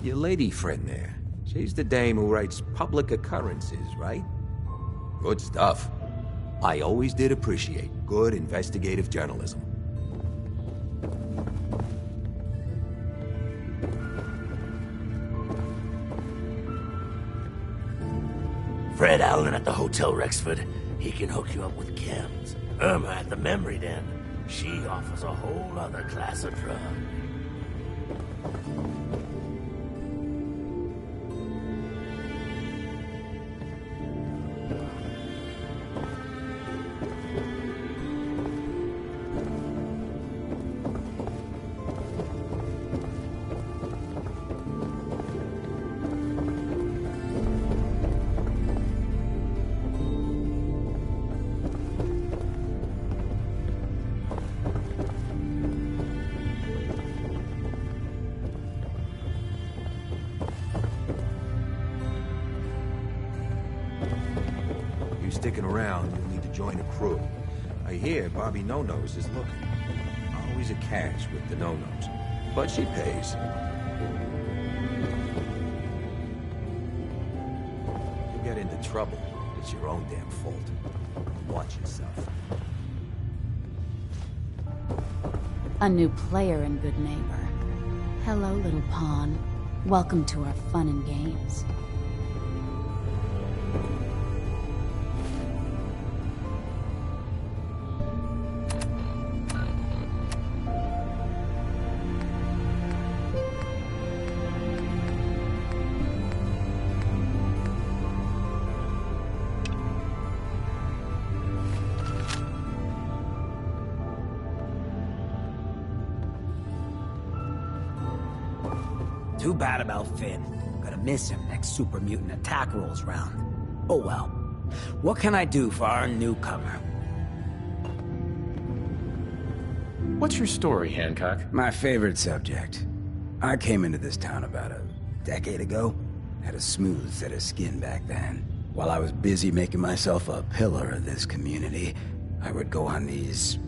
Your lady friend there. She's the dame who writes public occurrences, right? Good stuff. I always did appreciate good investigative journalism. Fred Allen at the Hotel Rexford. He can hook you up with chems. Irma at the Memory Den. She offers a whole other class of drug. Sticking around, you'll need to join a crew. I hear Bobby No-Nose is looking. Always a catch with the No-Nose, but she pays. You get into trouble, it's your own damn fault. Watch yourself. A new player in Goodneighbor. Hello, little pawn. Welcome to our fun and games. Too bad about Finn. Gonna miss him next super mutant attack rolls round. Oh well. What can I do for our newcomer? What's your story, Hancock? My favorite subject. I came into this town about a decade ago. Had a smooth set of skin back then. While I was busy making myself a pillar of this community, I would go on these,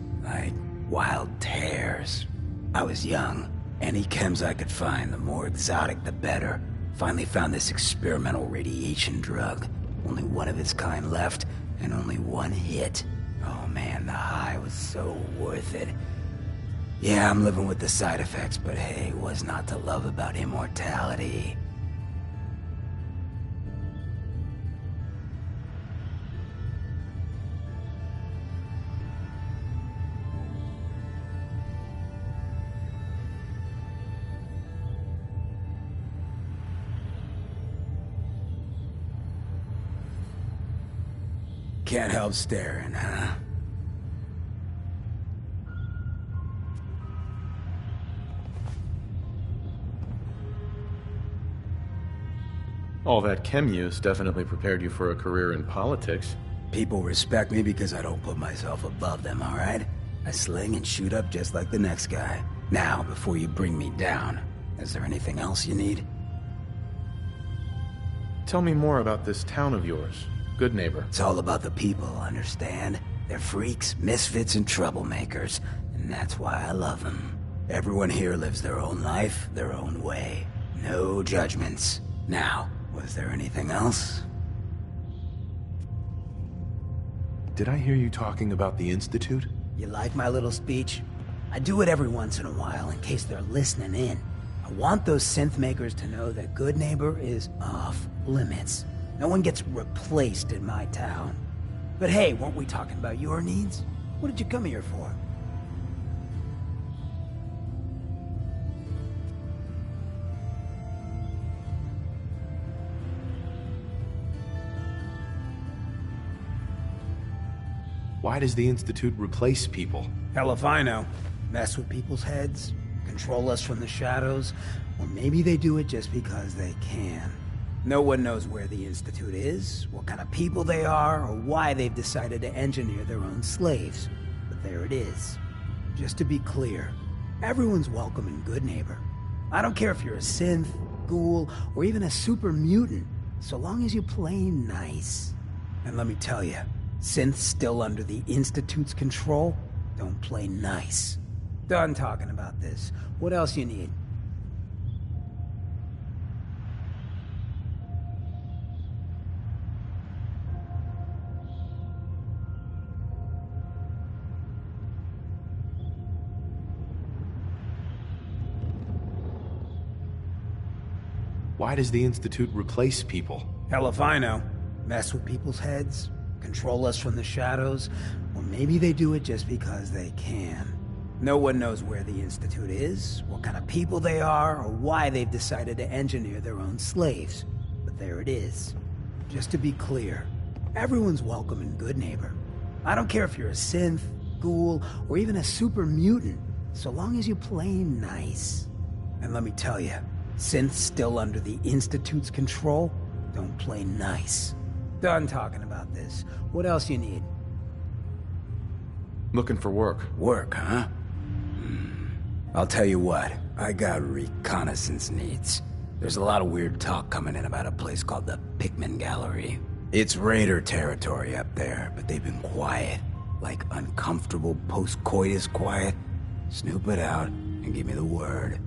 wild tears. I was young. Any chems I could find, the more exotic the better. Finally found this experimental radiation drug. Only one of its kind left, and only one hit. Oh man, the high was so worth it. Yeah, I'm living with the side effects, but hey, what's not to love about immortality? Can't help staring, huh? All that chem use definitely prepared you for a career in politics. People respect me because I don't put myself above them, alright? I sling and shoot up just like the next guy. Now, before you bring me down, is there anything else you need? Tell me more about this town of yours, Goodneighbor. It's all about the people, understand? They're freaks, misfits, and troublemakers, and that's why I love them. Everyone here lives their own life, their own way. No judgments. Now, was there anything else? Did I hear you talking about the Institute? You like my little speech? I do it every once in a while in case they're listening in. I want those synth makers to know that Goodneighbor is off limits. No one gets replaced in my town. But hey, weren't we talking about your needs? What did you come here for? Why does the Institute replace people? Hell if I know. Mess with people's heads, control us from the shadows, or maybe they do it just because they can. No one knows where the Institute is, what kind of people they are, or why they've decided to engineer their own slaves. But there it is. Just to be clear, everyone's welcome in Goodneighbor. I don't care if you're a synth, ghoul, or even a super mutant, so long as you play nice. And let me tell you, synths still under the Institute's control don't play nice. Done talking about this. What else you need? Why does the Institute replace people? Hell if I know. Mess with people's heads, control us from the shadows, or maybe they do it just because they can. No one knows where the Institute is, what kind of people they are, or why they've decided to engineer their own slaves. But there it is. Just to be clear, everyone's welcome in Goodneighbor. I don't care if you're a synth, ghoul, or even a super mutant, so long as you play nice. And let me tell you, synths still under the Institute's control don't play nice. Done talking about this. What else you need? Looking for work. Work, huh? I'll tell you what, I got reconnaissance needs. There's a lot of weird talk coming in about a place called the Pikmin Gallery. It's raider territory up there, but they've been quiet. Like uncomfortable post-coitus quiet. Snoop it out and give me the word.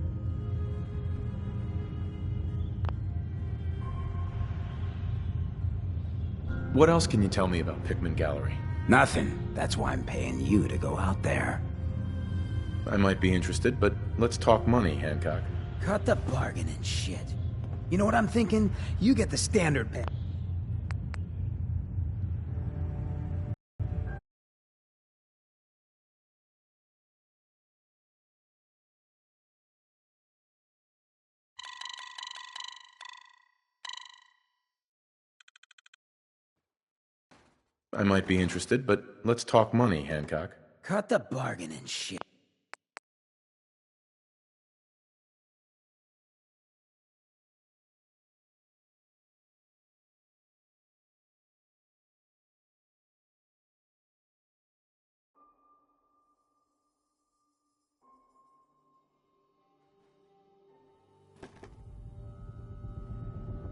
What else can you tell me about Pikmin Gallery? Nothing. That's why I'm paying you to go out there. I might be interested, but let's talk money, Hancock. Cut the bargain and shit. You know what I'm thinking? You get the standard pay. I might be interested, but let's talk money, Hancock. Cut the bargain and shit.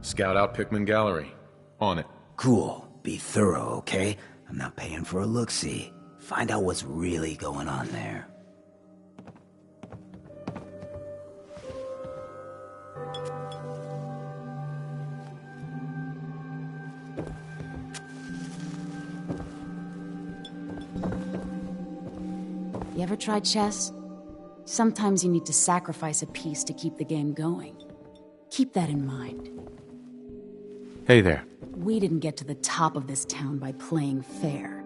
Scout out Pikmin Gallery. On it. Cool. Be thorough, okay? I'm not paying for a look-see. Find out what's really going on there. You ever tried chess? Sometimes you need to sacrifice a piece to keep the game going. Keep that in mind. Hey there. We didn't get to the top of this town by playing fair.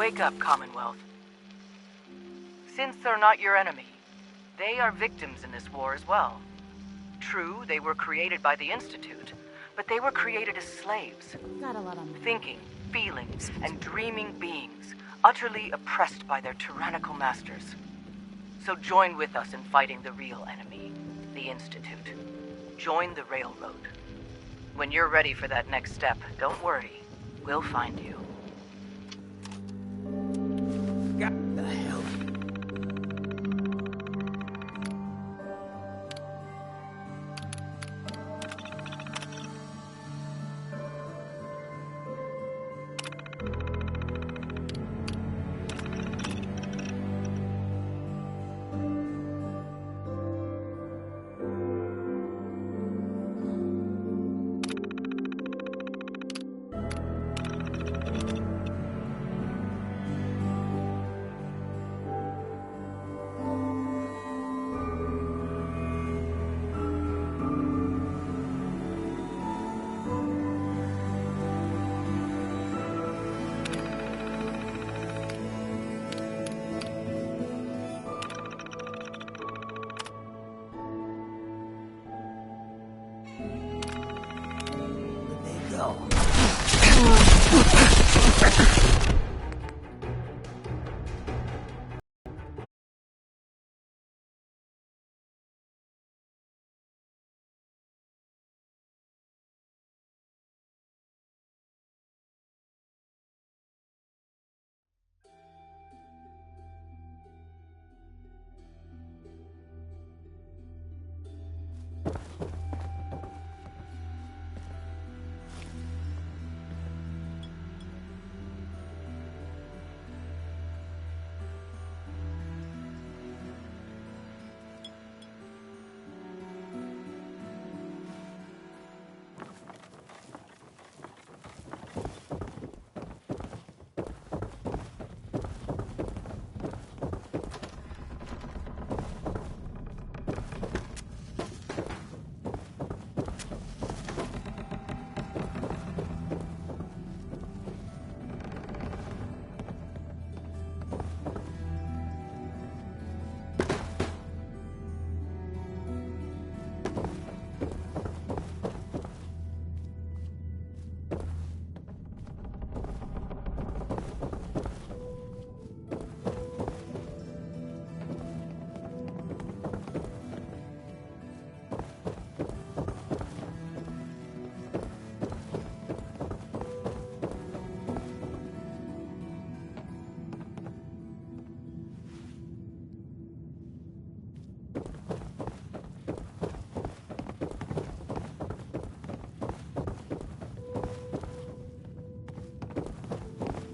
Wake up, Commonwealth. Since they're not your enemy, they are victims in this war as well. True, they were created by the Institute, but they were created as slaves. Got a lot on Thinking, feeling, and dreaming beings, utterly oppressed by their tyrannical masters. So join with us in fighting the real enemy, the Institute. Join the Railroad. When you're ready for that next step, don't worry. We'll find you. What the hell?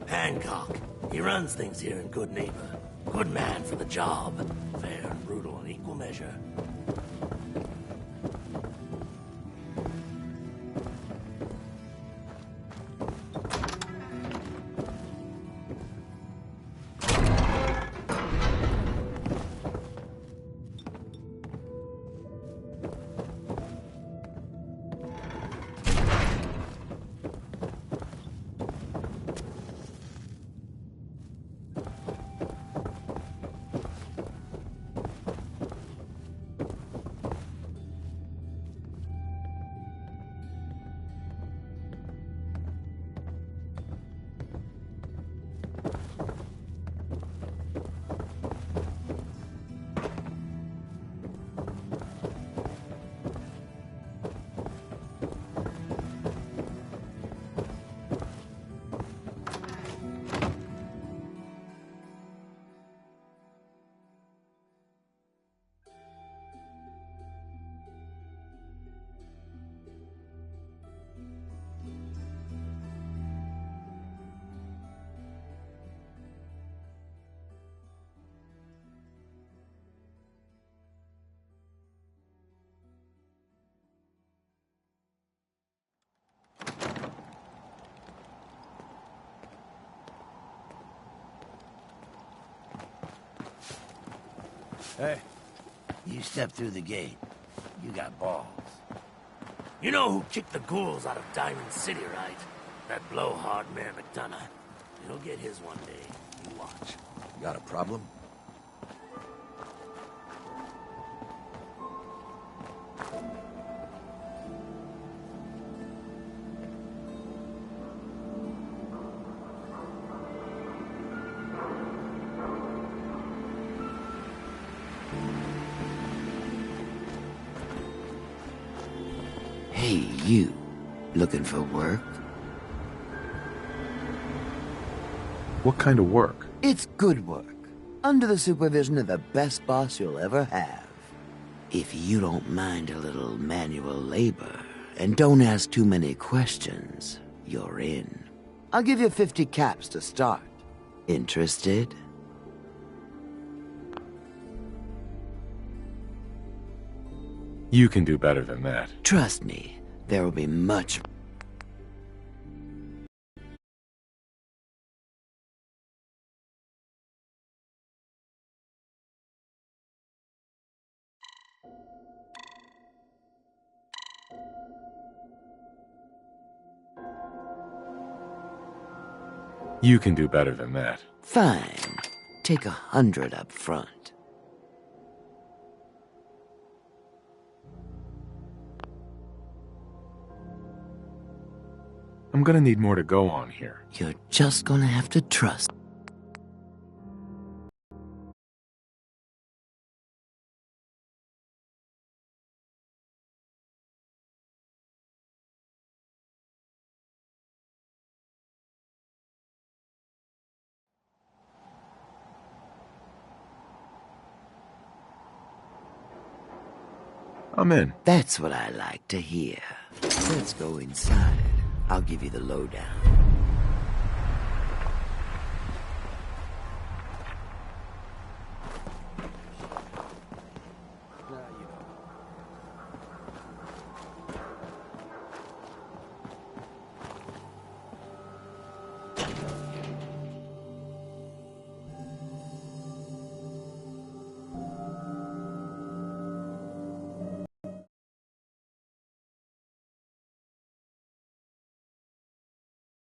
Hancock. He runs things here in Goodneighbor. Good man for the job. Fair and brutal in equal measure. Hey. You step through the gate. You got balls. You know who kicked the ghouls out of Diamond City, right? That blowhard Mayor McDonough. He'll get his one day. You watch. Got a problem? Hey, you. Looking for work? What kind of work? It's good work. Under the supervision of the best boss you'll ever have. If you don't mind a little manual labor, and don't ask too many questions, you're in. I'll give you 50 caps to start. Interested? You can do better than that. Trust me, there will be much... You can do better than that. Fine. Take 100 up front. I'm gonna need more to go on here. You're just gonna have to trust. I'm in. That's what I like to hear. Let's go inside. I'll give you the lowdown.